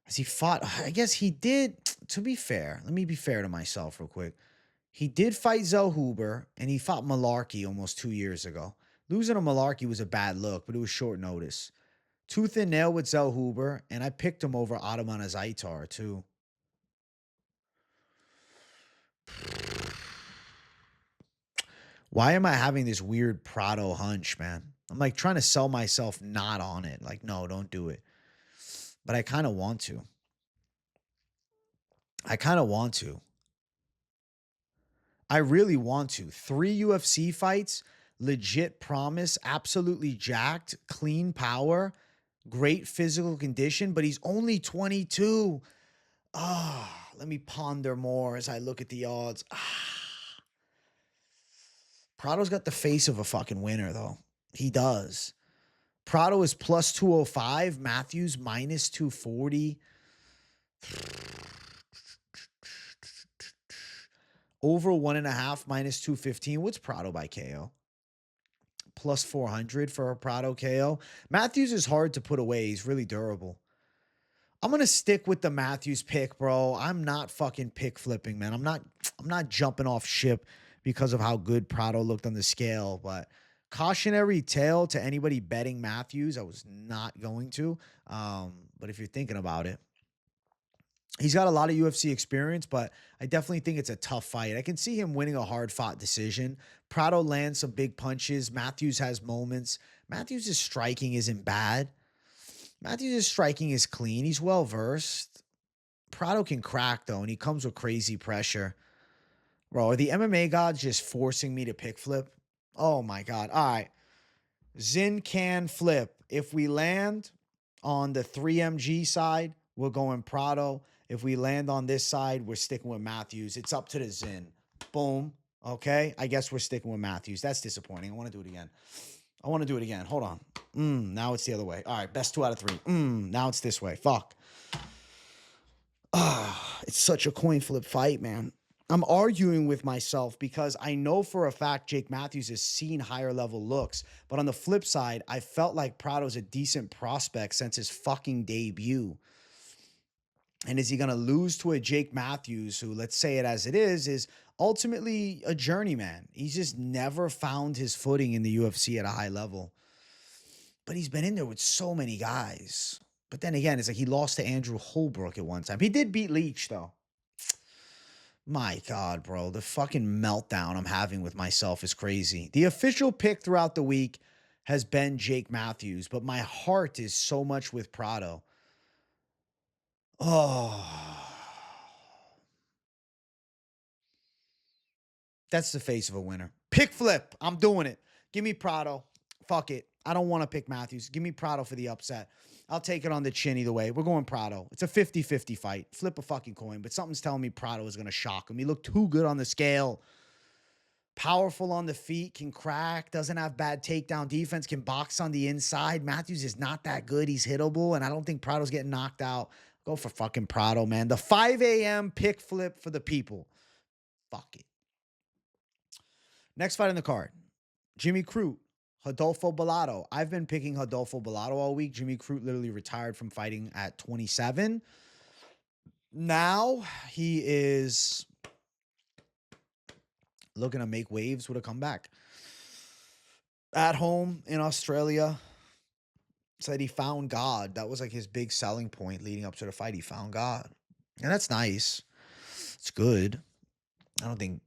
has he fought? I guess he did. To be fair, let me be fair to myself real quick. He did fight Zellhuber, and he fought Malarkey almost 2 years ago. Losing to Malarkey was a bad look, but it was short notice. Tooth and nail with Zellhuber, and I picked him over Ataman Azaitar, too. Why am I having this weird Prado hunch, man? I'm like trying to sell myself not on it. Like, no, don't do it. But I kind of want to. I really want to. 3 UFC fights, legit promise, absolutely jacked, clean power, great physical condition, but he's only 22. Let me ponder more as I look at the odds. Prado's got the face of a fucking winner, though. He does. Prado is plus 205. Matthews minus 240. Over 1.5 minus 215. What's Prado by KO? Plus 400 for a Prado KO. Matthews is hard to put away. He's really durable. I'm going to stick with the Matthews pick, bro. I'm not fucking pick flipping, man. I'm not jumping off ship because of how good Prado looked on the scale, but cautionary tale to anybody betting Matthews. I was not going to. But if you're thinking about it, He's got a lot of UFC experience, but I definitely think it's a tough fight. I can see him winning a hard-fought decision. Prado lands some big punches. Matthews has moments. Matthews' striking isn't bad. Matthews' striking is clean. He's well-versed. Prado can crack, though, and he comes with crazy pressure. Bro, are the MMA gods just forcing me to pick flip? Oh, my God. All right. Zin can flip. If we land on the 3MG side, we're going Prado. If we land on this side, we're sticking with Matthews. It's up to the Zin. Boom. Okay. I guess we're sticking with Matthews. That's disappointing. I want to do it again. Hold on. Now it's the other way. All right. Best 2 out of 3. Now it's this way. Fuck. It's such a coin flip fight, man. I'm arguing with myself because I know for a fact Jake Matthews has seen higher level looks. But on the flip side, I felt like Prado's a decent prospect since his fucking debut. And is he going to lose to a Jake Matthews who, let's say it as it is ultimately a journeyman? He's just never found his footing in the UFC at a high level. But he's been in there with so many guys. But then again, it's like he lost to Andrew Holbrook at one time. He did beat Leach, though. My God, bro. The fucking meltdown I'm having with myself is crazy. The official pick throughout the week has been Jake Matthews, but my heart is so much with Prado. Oh. That's the face of a winner. Pick flip. I'm doing it. Give me Prado. Fuck it. I don't want to pick Matthews. Give me Prado for the upset. I'll take it on the chin either way. We're going Prado. It's a 50-50 fight. Flip a fucking coin, but something's telling me Prado is going to shock him. He looked too good on the scale. Powerful on the feet, can crack, doesn't have bad takedown defense, can box on the inside. Matthews is not that good. He's hittable, and I don't think Prado's getting knocked out. Go for fucking Prado, man. The 5 a.m. pick flip for the people. Fuck it. Next fight on the card. Jimmy Crute. Rodolfo Bellato. I've been picking Rodolfo Bellato all week. Jimmy Crute literally retired from fighting at 27. Now he is looking to make waves with a comeback. At home in Australia, said he found God. That was like his big selling point leading up to the fight. He found God. And that's nice. It's good. I don't think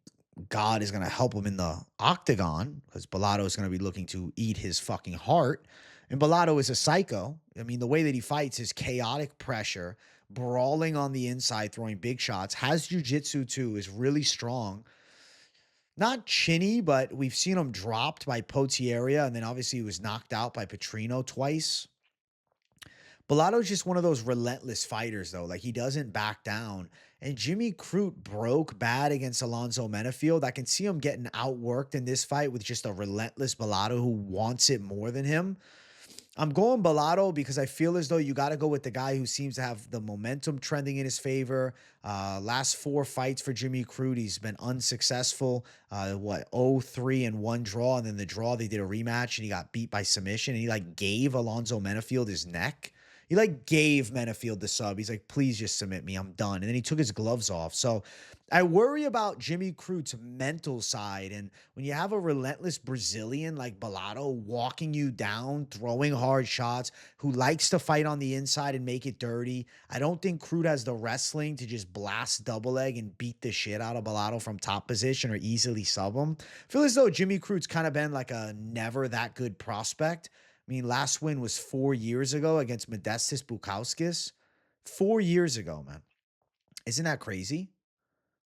God is going to help him in the octagon because Bellato is going to be looking to eat his fucking heart. And Bellato is a psycho. I mean, the way that he fights is chaotic pressure, brawling on the inside, throwing big shots, has jiu-jitsu too, is really strong. Not chinny, but we've seen him dropped by Potieria, and then obviously he was knocked out by Petrino twice. Bellato's just one of those relentless fighters, though. Like, he doesn't back down. And Jimmy Crute broke bad against Alonzo Menafield. I can see him getting outworked in this fight with just a relentless Bellato who wants it more than him. I'm going Bellato because I feel as though you got to go with the guy who seems to have the momentum trending in his favor. Last 4 fights for Jimmy Crute, he's been unsuccessful. 0-3 and 1 draw. And then the draw, they did a rematch and he got beat by submission. And he like gave Alonzo Menafield his neck. He like gave Menafield the sub. He's like, please just submit me. I'm done. And then he took his gloves off. So I worry about Jimmy Crute's mental side. And when you have a relentless Brazilian like Bellato walking you down, throwing hard shots, who likes to fight on the inside and make it dirty, I don't think Crute has the wrestling to just blast double leg and beat the shit out of Bellato from top position or easily sub him. I feel as though Jimmy Crute's kind of been like a never that good prospect. I mean, last win was 4 years ago against Modestas Bukauskas. 4 years ago, man. Isn't that crazy?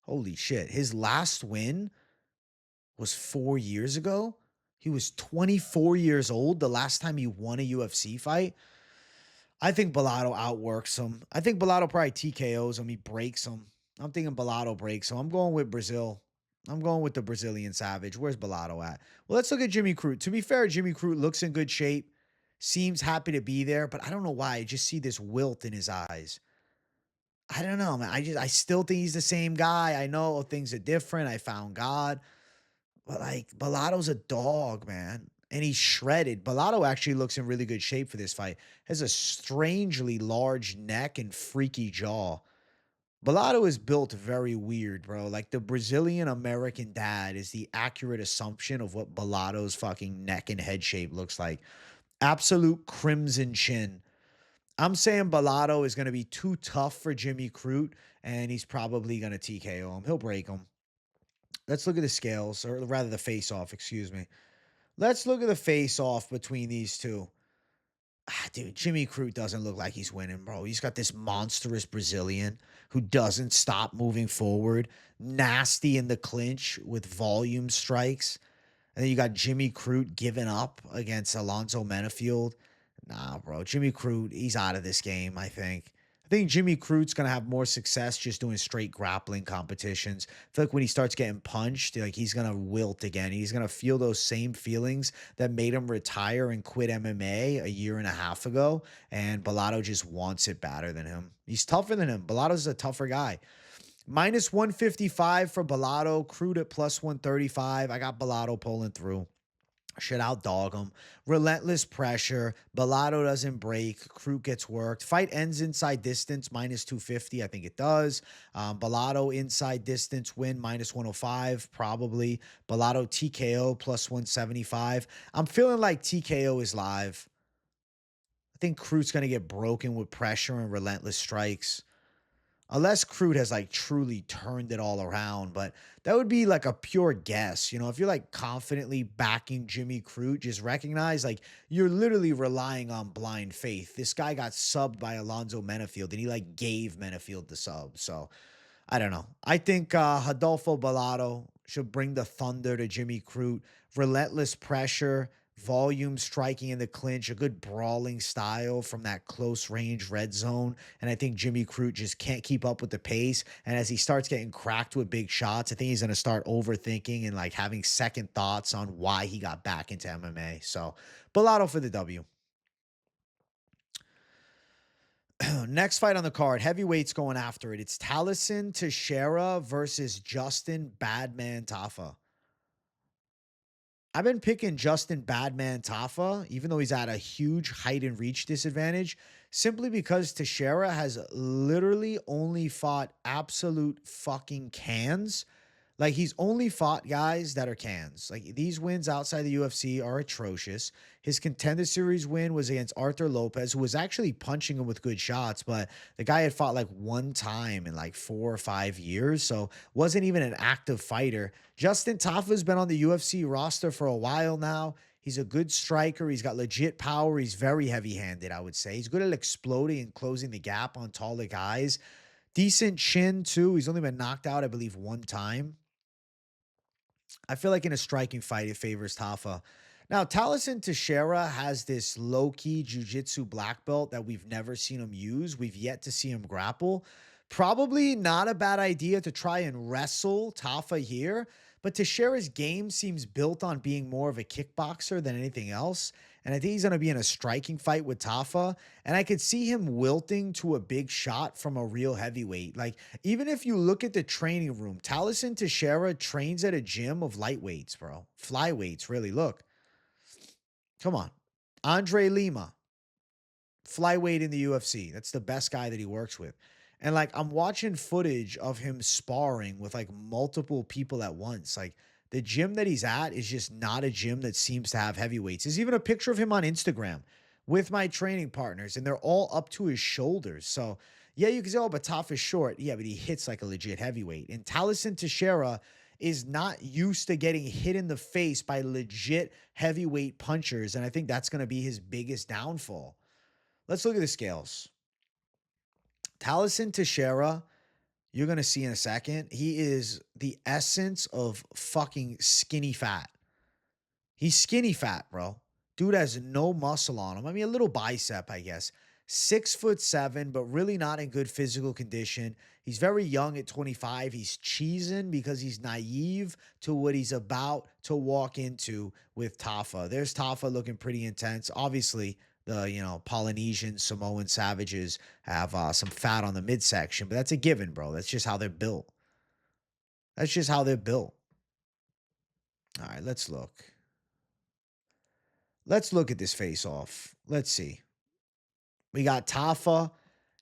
Holy shit. His last win was 4 years ago. He was 24 years old the last time he won a UFC fight. I think Bellato outworks him. I think Bellato probably TKOs him. He breaks him. I'm thinking Bellato breaks him. I'm going with Brazil. I'm going with the Brazilian Savage. Where's Bellato at? Well, let's look at Jimmy Crute. To be fair, Jimmy Crute looks in good shape. Seems happy to be there, but I don't know why. I just see this wilt in his eyes. I don't know, man. I still think he's the same guy. I know things are different. I found God. But like, Bellato's a dog, man. And he's shredded. Bellato actually looks in really good shape for this fight. Has a strangely large neck and freaky jaw. Bellato is built very weird, bro. Like, the Brazilian American dad is the accurate assumption of what Bellato's fucking neck and head shape looks like. Absolute crimson chin. I'm saying Bellato is going to be too tough for Jimmy Crute, and he's probably going to TKO him. He'll break him. Let's look at the scales, or rather the face-off, excuse me. Let's look at the face-off between these two. Dude, Jimmy Crute doesn't look like he's winning, bro. He's got this monstrous Brazilian who doesn't stop moving forward, nasty in the clinch with volume strikes. And then you got Jimmy Crute giving up against Alonzo Menafield. Nah, bro. Jimmy Crute, he's out of this game, I think. I think Jimmy Crute's going to have more success just doing straight grappling competitions. I feel like when he starts getting punched, like he's going to wilt again. He's going to feel those same feelings that made him retire and quit MMA a year and a half ago. And Bellato just wants it better than him. He's tougher than him. Bellato's a tougher guy. Minus 155 for Bellato. Crute at plus 135. I got Bellato pulling through. Should outdog him. Relentless pressure. Bellato doesn't break. Crute gets worked. Fight ends inside distance, minus 250. I think it does. Bellato inside distance win, minus 105, probably. Bellato TKO, plus 175. I'm feeling like TKO is live. I think Crute's going to get broken with pressure and relentless strikes. Unless Crute has like truly turned it all around, but that would be like a pure guess. If you're like confidently backing Jimmy Crute, just recognize like you're literally relying on blind faith. This guy got subbed by Alonzo Menafield and he like gave Menafield the sub. So I don't know. I think Adolfo Bellato should bring the thunder to Jimmy Crute. Relentless pressure, volume striking in the clinch, a good brawling style from that close range red zone. And I think Jimmy Crute just can't keep up with the pace. And as he starts getting cracked with big shots, I think he's going to start overthinking and like having second thoughts on why he got back into MMA. So Bellato for the W. Next fight on the card, heavyweights going after it. It's Taliesin Teixeira versus Justin Badman Tafa. I've been picking Justin Badman Tafa, even though he's at a huge height and reach disadvantage, simply because Teixeira has literally only fought absolute fucking cans. Like he's only fought guys that are cans. Like these wins outside the UFC are atrocious. His contender series win was against Arthur Lopez, who was actually punching him with good shots, but the guy had fought like one time in like 4 or 5 years, so wasn't even an active fighter. Justin Tafa's been on the UFC roster for a while now. He's a good striker. He's got legit power. He's very heavy-handed, I would say. He's good at exploding and closing the gap on taller guys. Decent chin, too. He's only been knocked out, I believe, one time. I feel like in a striking fight, it favors Tafa. Now, Taliesin Teixeira has this low-key jiu-jitsu black belt that we've never seen him use. We've yet to see him grapple. Probably not a bad idea to try and wrestle Tafa here, but Teixeira's game seems built on being more of a kickboxer than anything else. And I think he's going to be in a striking fight with Tafa. And I could see him wilting to a big shot from a real heavyweight. Like, even if you look at the training room, Taliesin Teixeira trains at a gym of lightweights, bro. Flyweights, really. Look. Come on. Andre Lima, flyweight in the UFC. That's the best guy that he works with. And like, I'm watching footage of him sparring with like multiple people at once. Like, the gym that he's at is just not a gym that seems to have heavyweights. There's even a picture of him on Instagram with my training partners, and they're all up to his shoulders. So, yeah, you can say, oh, but Tafa is short. Yeah, but he hits like a legit heavyweight. And Taliesin Teixeira is not used to getting hit in the face by legit heavyweight punchers. And I think that's going to be his biggest downfall. Let's look at the scales. Taliesin Teixeira, you're going to see in a second, he is the essence of fucking skinny fat. He's skinny fat, bro. Dude has no muscle on him. I mean, a little bicep, I guess. 6'7", but really not in good physical condition. He's very young at 25. He's cheesing because he's naive to what he's about to walk into with Tafa. There's Tafa looking pretty intense. Obviously, the Polynesian Samoan savages have some fat on the midsection, but that's a given, bro. That's just how they're built. That's just how they're built. All right, let's look. Let's look at this face-off. Let's see. We got Tafa.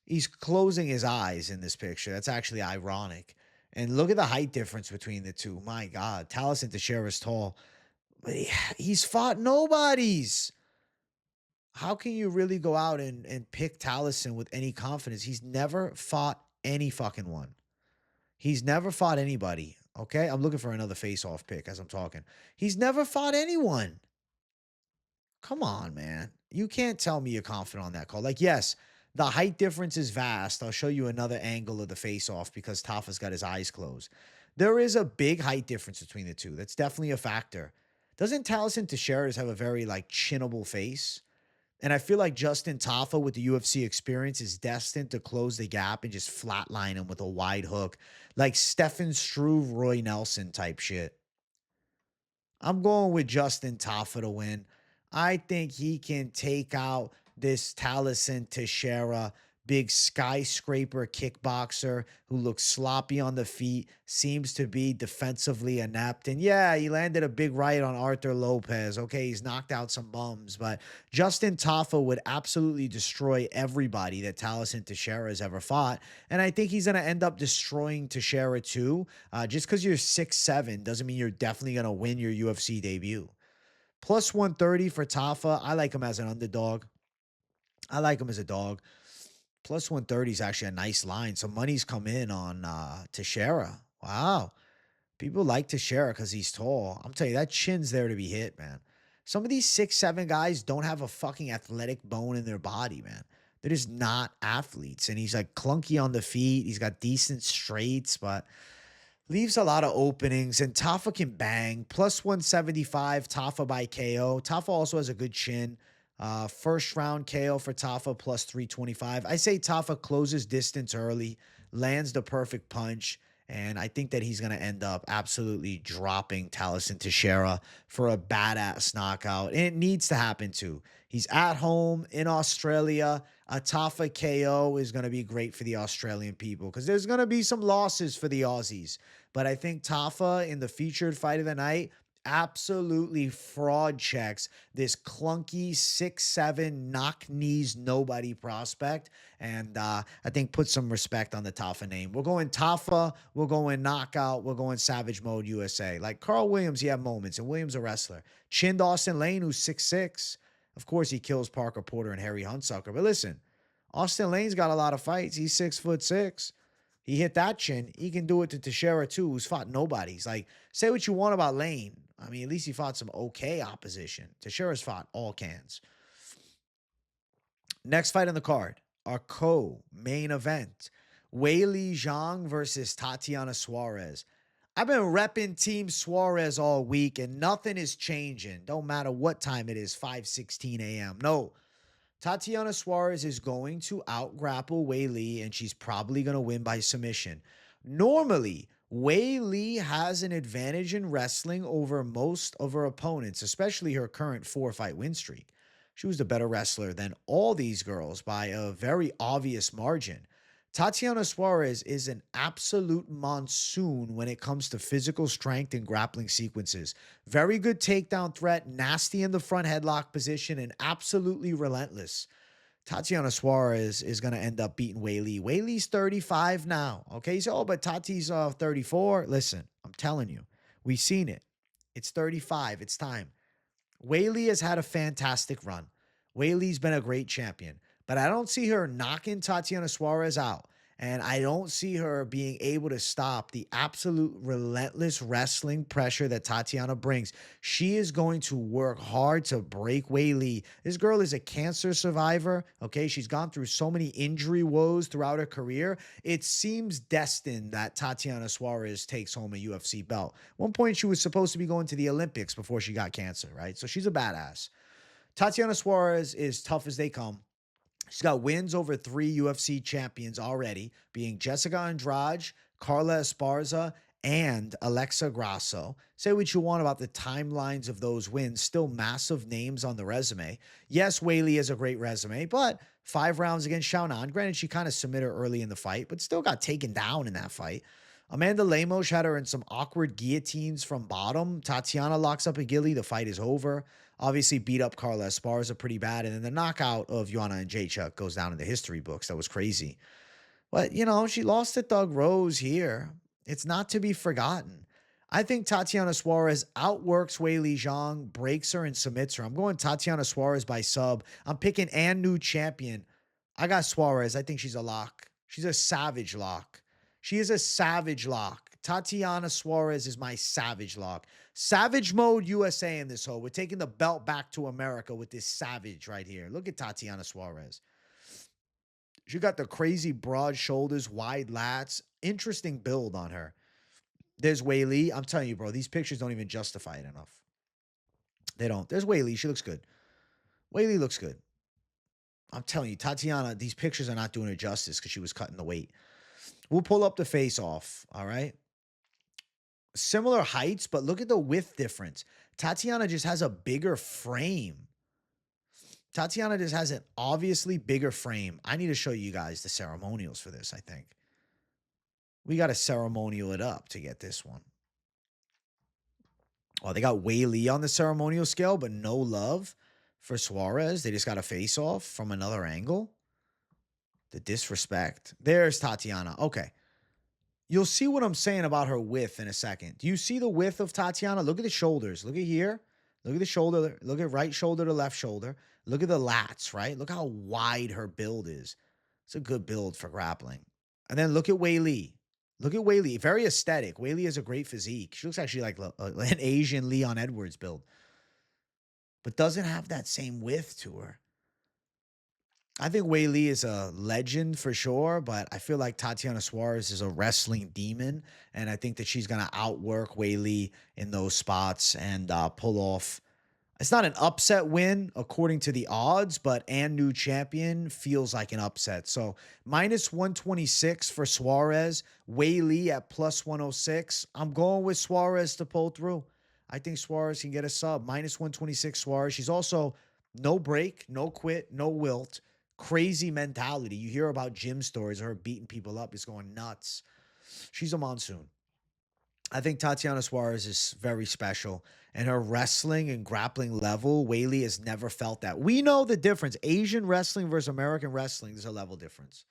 He's closing his eyes in this picture. That's actually ironic. And look at the height difference between the two. My God. Taliesin Teixeira is tall. But he's fought nobodies. how can you really go out and pick Taliesin with any confidence? He's never fought any fucking one. He's never fought anybody. Okay. I'm looking for another face off pick as I'm talking. He's never fought anyone. Come on, man. You can't tell me you're confident on that call. Like, yes, the height difference is vast. I'll show you another angle of the face off because Tafa's got his eyes closed. There is a big height difference between the two. That's definitely a factor. Doesn't Taliesin Teixeira have a very like chinnable face? And I feel like Justin Tafa with the UFC experience is destined to close the gap and just flatline him with a wide hook, like Stefan Struve, Roy Nelson type shit. I'm going with Justin Tafa to win. I think he can take out this Taliesin Teixeira, big skyscraper kickboxer who looks sloppy on the feet, seems to be defensively inept. And yeah, he landed a big right on Arthur Lopez. Okay, he's knocked out some bums, but Justin Tafa would absolutely destroy everybody that Taliesin Teixeira has ever fought. And I think he's going to end up destroying Teixeira too. Just because you're 6'7" doesn't mean you're definitely going to win your UFC debut. Plus 130 for Tafa. I like him as an underdog. I like him as a dog. Plus 130 is actually a nice line. So money's come in on Teixeira. Wow. People like Teixeira because he's tall. I'm telling you, that chin's there to be hit, man. Some of these 6'7" guys don't have a fucking athletic bone in their body, man. They're just not athletes. And he's like clunky on the feet. He's got decent straights, but leaves a lot of openings. And Tafa can bang. Plus 175, Tafa by KO. Tafa also has a good chin. First round KO for Tafa plus 325. I say Tafa closes distance early, lands the perfect punch, and I think that he's going to end up absolutely dropping Taliesin Teixeira for a badass knockout. And it needs to happen too. He's at home in Australia. A Tafa KO is going to be great for the Australian people because there's going to be some losses for the Aussies. But I think Tafa in the featured fight of the night absolutely fraud checks this clunky 6'7" knock knees nobody prospect, and I think put some respect on the Tafa name. We're going Tafa, we're going knockout, we're going savage mode USA. Like Carl Williams, he had moments, and Williams a wrestler. Chinned Austin Lane, who's 6'6". Of course, he kills Parker Porter and Harry Hunsucker. But listen, Austin Lane's got a lot of fights. He's 6'6". He hit that chin. He can do it to Teixeira too, who's fought nobodies. Like, say what you want about Lane. I mean, at least he fought some okay opposition. Teixeira's fought all cans. Next fight on the card, our co-main event. Weili Zhang versus Tatiana Suarez. I've been repping Team Suarez all week, and nothing is changing. Don't matter what time it is, 5:16 a.m. No, Tatiana Suarez is going to out-grapple Weili, and she's probably going to win by submission. Normally, Weili has an advantage in wrestling over most of her opponents, especially her current 4-fight win streak. She was the better wrestler than all these girls by a very obvious margin. Tatiana Suarez is an absolute monsoon when it comes to physical strength and grappling sequences. Very good takedown threat, nasty in the front headlock position, and absolutely relentless. Tatiana Suarez is going to end up beating Weili. Weili's 35 now. Okay, so, but Tati's 34. Listen, I'm telling you, we've seen it. It's 35. It's time. Weili has had a fantastic run. Weili's been a great champion, but I don't see her knocking Tatiana Suarez out. And I don't see her being able to stop the absolute relentless wrestling pressure that Tatiana brings. She is going to work hard to break Weili. This girl is a cancer survivor. Okay, she's gone through so many injury woes throughout her career. It seems destined that Tatiana Suarez takes home a UFC belt. One point, she was supposed to be going to the Olympics before she got cancer, right? So she's a badass. Tatiana Suarez is tough as they come. She's got wins over 3 UFC champions already, being Jessica Andrade, Carla Esparza, and Alexa Grasso. Say what you want about the timelines of those wins, still massive names on the resume. Yes, Weili has a great resume, but 5 rounds against Xiaonan. Granted, she kind of submitted early in the fight, but still got taken down in that fight. Amanda Lemos had her in some awkward guillotines from bottom. Tatiana locks up a gilly. The fight is over. Obviously beat up Carla Esparza pretty bad. And then the knockout of Joanna and Jacek goes down in the history books. That was crazy. But, you know, she lost to Doug Rose here. It's not to be forgotten. I think Tatiana Suarez outworks Weili Zhang, breaks her, and submits her. I'm going Tatiana Suarez by sub. I'm picking and new champion. I got Suarez. I think she's a lock. She's a savage lock. She is a savage lock. Tatiana Suarez is my savage lock. Savage mode USA in this hole. We're taking the belt back to America with this savage right here. Look at Tatiana Suarez. She got the crazy broad shoulders, wide lats. Interesting build on her. There's Weili. I'm telling you, bro, these pictures don't even justify it enough. They don't. There's Weili. She looks good. Weili looks good. I'm telling you, Tatiana, these pictures are not doing her justice because she was cutting the weight. We'll pull up the face off, all right? Similar heights, but look at the width difference. Tatiana just has a bigger frame. Tatiana just has an obviously bigger frame. I need to show you guys the ceremonials for this, I think. We got to ceremonial it up to get this one. Oh, they got Weili on the ceremonial scale, but no love for Suarez. They just got a face off from another angle. The disrespect. There's Tatiana. Okay. You'll see what I'm saying about her width in a second. Do you see the width of Tatiana? Look at the shoulders. Look at here. Look at the shoulder. Look at right shoulder to left shoulder. Look at the lats, right? Look how wide her build is. It's a good build for grappling. And then look at Weili. Look at Weili. Very aesthetic. Weili has a great physique. She looks actually like an Asian Leon Edwards build. But doesn't have that same width to her. I think Weili is a legend for sure, but I feel like Tatiana Suarez is a wrestling demon, and I think that she's going to outwork Weili in those spots and pull off. It's not an upset win according to the odds, but and new champion feels like an upset. So minus 126 for Suarez, Weili at plus 106. I'm going with Suarez to pull through. I think Suarez can get a sub. Minus 126 Suarez. She's also no break, no quit, no wilt. Crazy mentality. You hear about gym stories of her beating people up. It's going nuts. She's a monsoon. I think Tatiana Suarez is very special. And her wrestling and grappling level, Weili has never felt that. We know the difference. Asian wrestling versus American wrestling, there's a level difference.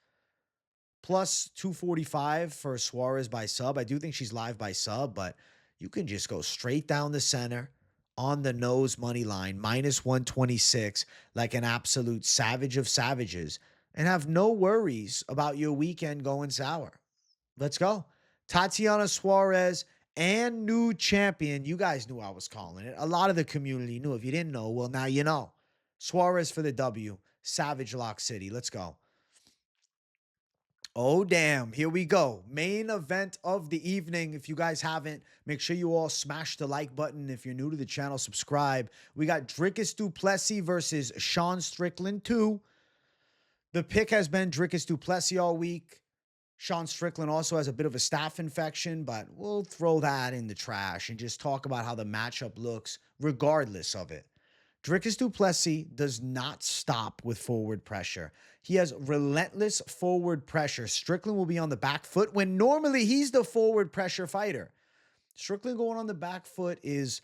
Plus 245 for Suarez by sub. I do think she's live by sub, but you can just go straight down the center on the nose money line, minus 126, like an absolute savage of savages, and have no worries about your weekend going sour. Let's go. Tatiana Suarez and new champion. You guys knew I was calling it. A lot of the community knew. If you didn't know, well, now you know. Suarez for the W. Savage Lock City. Let's go. Oh, damn. Here we go. Main event of the evening. If you guys haven't, make sure you all smash the like button. If you're new to the channel, subscribe. We got Dricus du Plessis versus Sean Strickland 2. The pick has been Dricus du Plessis all week. Sean Strickland also has a bit of a staph infection, but we'll throw that in the trash and just talk about how the matchup looks regardless of it. Dricus du Plessis does not stop with forward pressure. He has relentless forward pressure. Strickland will be on the back foot when normally he's the forward pressure fighter. Strickland going on the back foot is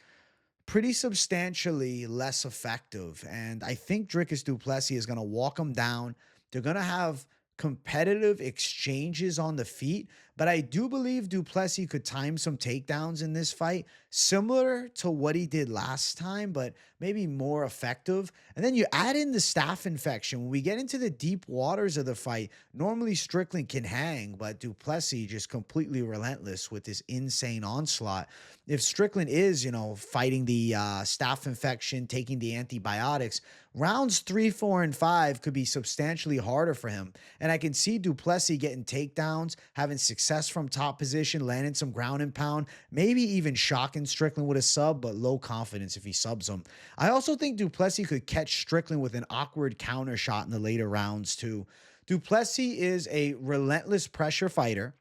pretty substantially less effective. And I think Dricus du Plessis is going to walk him down. They're going to have competitive exchanges on the feet, but I do believe du Plessis could time some takedowns in this fight, similar to what he did last time, but maybe more effective. And then you add in the staph infection. When we get into the deep waters of the fight, normally Strickland can hang, but du Plessis just completely relentless with this insane onslaught. If Strickland is, fighting the staph infection, taking the antibiotics, rounds 3, 4, and 5 could be substantially harder for him. And I can see du Plessis getting takedowns, having success from top position, landing some ground and pound, maybe even shocking Strickland with a sub, but low confidence if he subs him. I also think du Plessis could catch Strickland with an awkward counter shot in the later rounds too. Du Plessis is a relentless pressure fighter.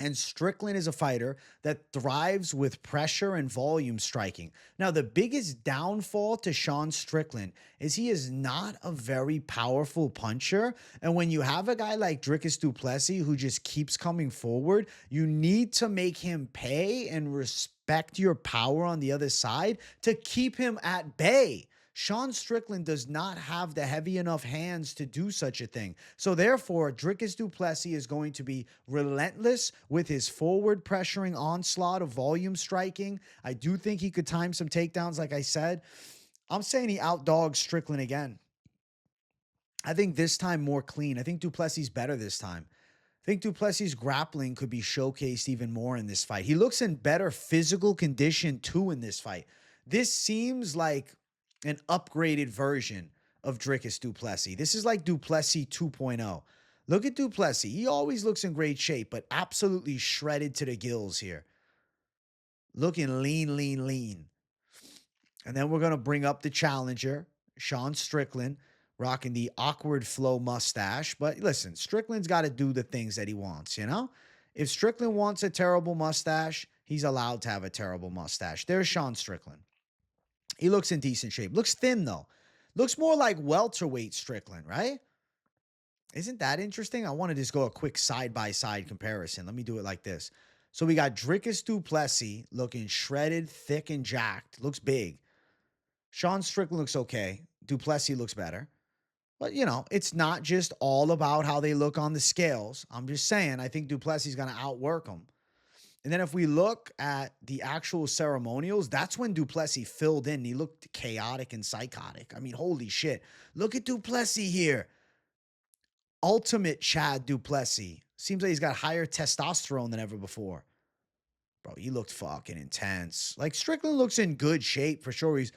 And Strickland is a fighter that thrives with pressure and volume striking. Now, the biggest downfall to Sean Strickland is he is not a very powerful puncher. And when you have a guy like Dricus du Plessis who just keeps coming forward, you need to make him pay and respect your power on the other side to keep him at bay. Sean Strickland does not have the heavy enough hands to do such a thing. So therefore, Dricus du Plessis is going to be relentless with his forward pressuring onslaught of volume striking. I do think he could time some takedowns, like I said. I'm saying he outdogs Strickland again. I think this time more clean. I think du Plessis better this time. I think du Plessis' grappling could be showcased even more in this fight. He looks in better physical condition too in this fight. This seems like an upgraded version of Dricus du Plessis. This is like du Plessis 2.0. Look at du Plessis. He always looks in great shape, but absolutely shredded to the gills here. Looking lean, lean, lean. And then we're going to bring up the challenger, Sean Strickland, rocking the awkward flow mustache. But listen, Strickland's got to do the things that he wants, you know? If Strickland wants a terrible mustache, he's allowed to have a terrible mustache. There's Sean Strickland. He looks in decent shape. Looks thin, though. Looks more like welterweight Strickland, right? Isn't that interesting? I want to just go a quick side-by-side comparison. Let me do it like this. So we got Dricus du Plessis looking shredded, thick, and jacked. Looks big. Sean Strickland looks okay. Du Plessis looks better. But, you know, it's not just all about how they look on the scales. I'm just saying, I think du Plessis is going to outwork them. And then if we look at the actual ceremonials, that's when du Plessis filled in. He looked chaotic and psychotic. I mean, holy shit. Look at du Plessis here. Ultimate Chad du Plessis. Seems like he's got higher testosterone than ever before. Bro, he looked fucking intense. Like, Strickland looks in good shape for sure. He's,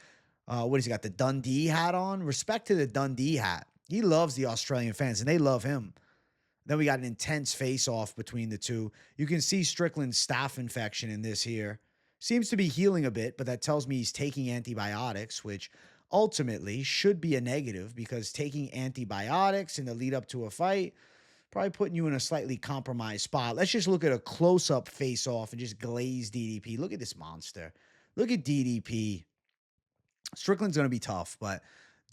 what has he got, the Dundee hat on? Respect to the Dundee hat. He loves the Australian fans, and they love him. Then we got an intense face-off between the two. You can see Strickland's staph infection in this here. Seems to be healing a bit, but that tells me he's taking antibiotics, which ultimately should be a negative because taking antibiotics in the lead up to a fight, probably putting you in a slightly compromised spot. Let's just look at a close-up face-off and just glaze DDP. Look at this monster. Look at DDP. Strickland's going to be tough, but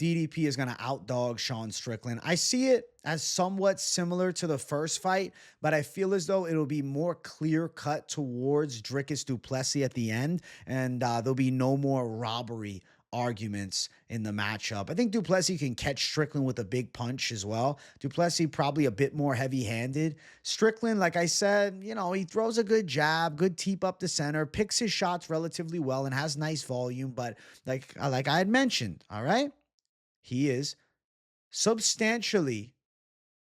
DDP is going to outdog Sean Strickland. I see it as somewhat similar to the first fight, but I feel as though it'll be more clear-cut towards Dricus du Plessis at the end, and there'll be no more robbery arguments in the matchup. I think du Plessis can catch Strickland with a big punch as well. Du Plessis probably a bit more heavy-handed. Strickland, like I said, you know, he throws a good jab, good teep up the center, picks his shots relatively well, and has nice volume, but like I had mentioned, all right? He is substantially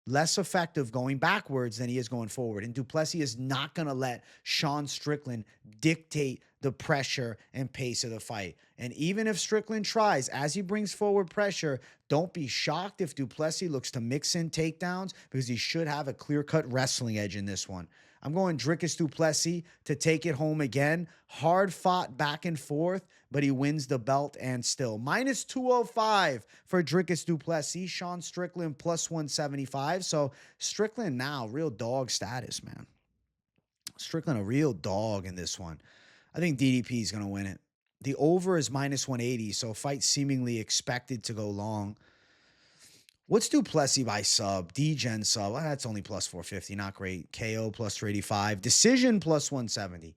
less effective going backwards than he is going forward. And du Plessis is not going to let Sean Strickland dictate the pressure and pace of the fight. And even if Strickland tries, as he brings forward pressure, don't be shocked if du Plessis looks to mix in takedowns because he should have a clear-cut wrestling edge in this one. I'm going Dricus du Plessis to take it home again. Hard fought back and forth, but he wins the belt and still. Minus 205 for Dricus du Plessis. Sean Strickland plus 175. So Strickland now, real dog status, man. Strickland a real dog in this one. I think DDP is going to win it. The over is minus 180, so fight seemingly expected to go long. What's du Plessis by sub? D-Gen sub. Well, that's only plus 450. Not great. KO plus 385. Decision plus 170.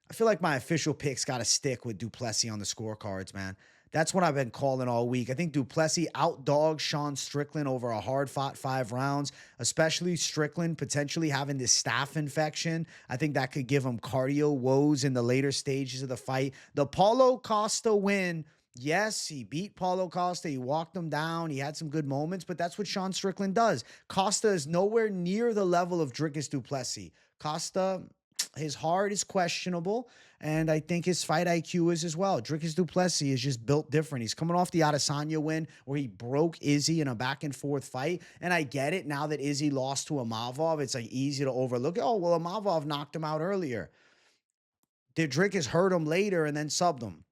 I feel like my official picks got to stick with du Plessis on the scorecards, man. That's what I've been calling all week. I think du Plessis outdogged Sean Strickland over a hard-fought 5 rounds, especially Strickland potentially having this staph infection. I think that could give him cardio woes in the later stages of the fight. The Paulo Costa win, yes, he beat Paulo Costa. He walked him down. He had some good moments, but that's what Sean Strickland does. Costa is nowhere near the level of Dricus du Plessis. Costa, his heart is questionable, and I think his fight IQ is as well. Dricus du Plessis is just built different. He's coming off the Adesanya win where he broke Izzy in a back-and-forth fight, and I get it now that Izzy lost to Imavov. It's like easy to overlook. Oh, well, Imavov knocked him out earlier. Dricus hurt him later and then subbed him.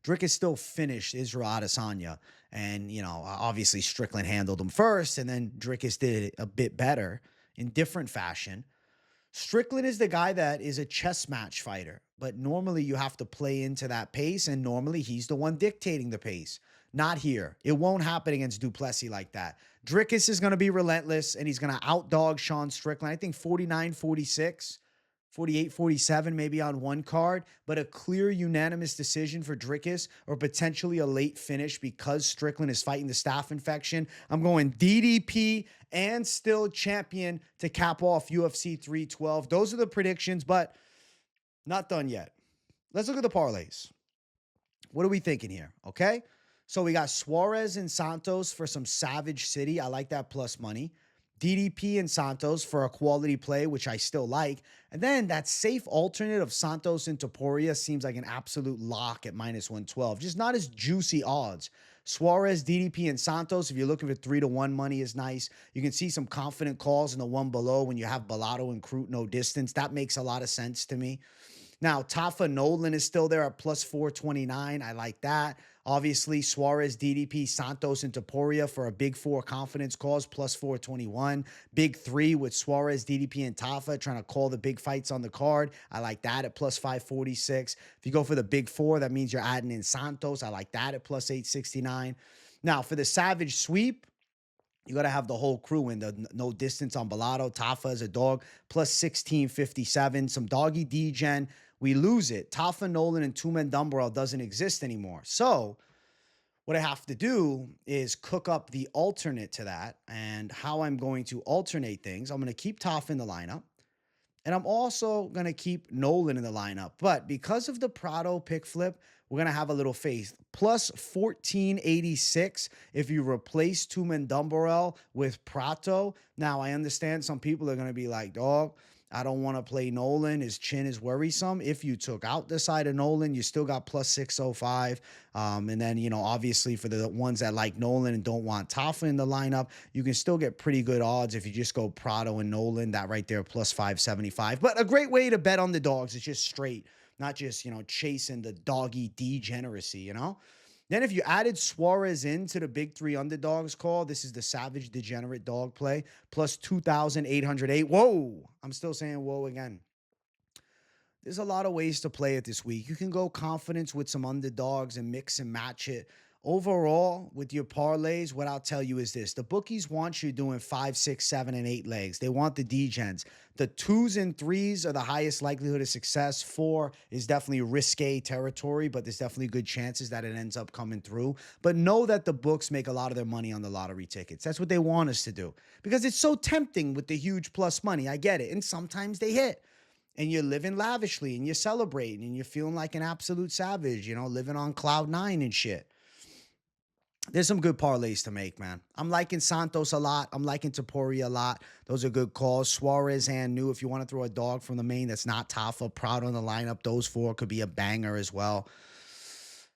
Dricus still finished Israel Adesanya, and, you know, obviously Strickland handled him first, and then Dricus did it a bit better in different fashion. Strickland is the guy that is a chess match fighter, but normally you have to play into that pace, and normally he's the one dictating the pace. Not here. It won't happen against du Plessis like that. Dricus is going to be relentless, and he's going to outdog Sean Strickland. I think 49-46. 48, 47, maybe on one card, but a clear unanimous decision for Drickus or potentially a late finish because Strickland is fighting the staph infection. I'm going DDP and still champion to cap off UFC 312. Those are the predictions, but not done yet. Let's look at the parlays. What are we thinking here? Okay. So we got Suarez and Santos for some Savage City. I like that plus money. DDP and Santos for a quality play, which I still like. And then that safe alternate of Santos and Topuria seems like an absolute lock at -112. Just not as juicy odds. Suarez, DDP, and Santos, if you're looking for 3-1 money, is nice. You can see some confident calls in the one below when you have Bellato and Crute no distance. That makes a lot of sense to me. Now, Tafa Nolan is still there at plus 429. I like that. Obviously, Suarez, DDP, Santos, and Topuria for a big 4 confidence calls, plus 421. Big 3 with Suarez, DDP, and Tafa trying to call the big fights on the card. I like that at plus 546. If you go for the big 4, that means you're adding in Santos. I like that at plus 869. Now, for the Savage Sweep, you got to have the whole crew in the no distance on Bellato. Tafa as a dog, plus 1657. Some doggy D-Gen. We lose it. Tafa, Nolan, and two-man dumbbell doesn't exist anymore. So what I have to do is cook up the alternate to that. And how I'm going to alternate things, I'm going to keep Tafa in the lineup. And I'm also going to keep Nolan in the lineup. But because of the Prado pick flip, we're going to have a little faith. Plus 1486 if you replace two-man dumbbell with Prado. Now, I understand some people are going to be like, dog, I don't want to play Nolan. His chin is worrisome. If you took out the side of Nolan, you still got plus 605. And then, you know, obviously for the ones that like Nolan and don't want Tafa in the lineup, you can still get pretty good odds if you just go Prado and Nolan. That right there, plus 575. But a great way to bet on the dogs. It's just straight, not just, you know, chasing the doggy degeneracy, you know? Then if you added Suarez into the big 3 underdogs call, this is the Savage Degenerate dog play, plus 2,808. Whoa, I'm still saying whoa again. There's a lot of ways to play it this week. You can go confidence with some underdogs and mix and match it. Overall, with your parlays, what I'll tell you is this. The bookies want you doing 5, 6, 7, and 8 legs. They want the D-gens. The 2s and 3s are the highest likelihood of success. 4 is definitely risque territory, but there's definitely good chances that it ends up coming through. But know that the books make a lot of their money on the lottery tickets. That's what they want us to do because it's so tempting with the huge plus money. I get it. And sometimes they hit. And you're living lavishly and you're celebrating and you're feeling like an absolute savage, you know, living on cloud 9 and shit. There's some good parlays to make, man. I'm liking Santos a lot. I'm liking Topuria a lot. Those are good calls. Suarez and New. If you want to throw a dog from the main that's not Tafa, Prado in the lineup, those 4 could be a banger as well.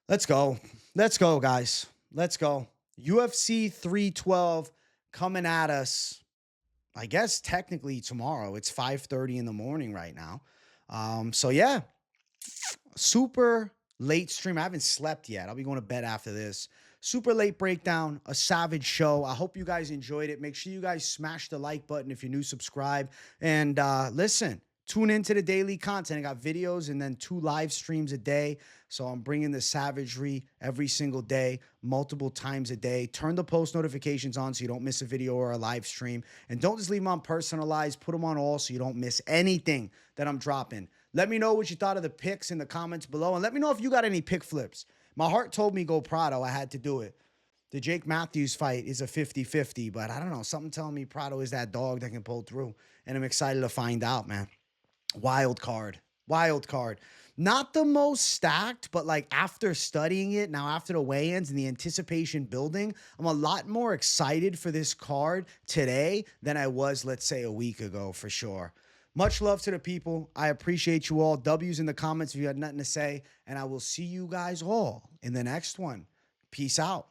Let's go. Let's go, guys. Let's go. UFC 312 coming at us, I guess, technically tomorrow. It's 5:30 in the morning right now. So, yeah. Super late stream. I haven't slept yet. I'll be going to bed after this. Super late breakdown, a savage show. I hope you guys enjoyed it. Make sure you guys smash the like button if you're new, subscribe. And listen, tune into the daily content. I got videos and then 2 live streams a day. So I'm bringing the savagery every single day, multiple times a day. Turn the post notifications on so you don't miss a video or a live stream. And don't just leave them on personalized. Put them on all so you don't miss anything that I'm dropping. Let me know what you thought of the picks in the comments below. And let me know if you got any pick flips. My heart told me go Prado. I had to do it. The Jake Matthews fight is a 50-50, but I don't know. Something telling me Prado is that dog that can pull through. And I'm excited to find out, man. Wild card. Wild card. Not the most stacked, but like after studying it, now after the weigh-ins and the anticipation building, I'm a lot more excited for this card today than I was, let's say, a week ago for sure. Much love to the people. I appreciate you all. W's in the comments if you had nothing to say. And I will see you guys all in the next one. Peace out.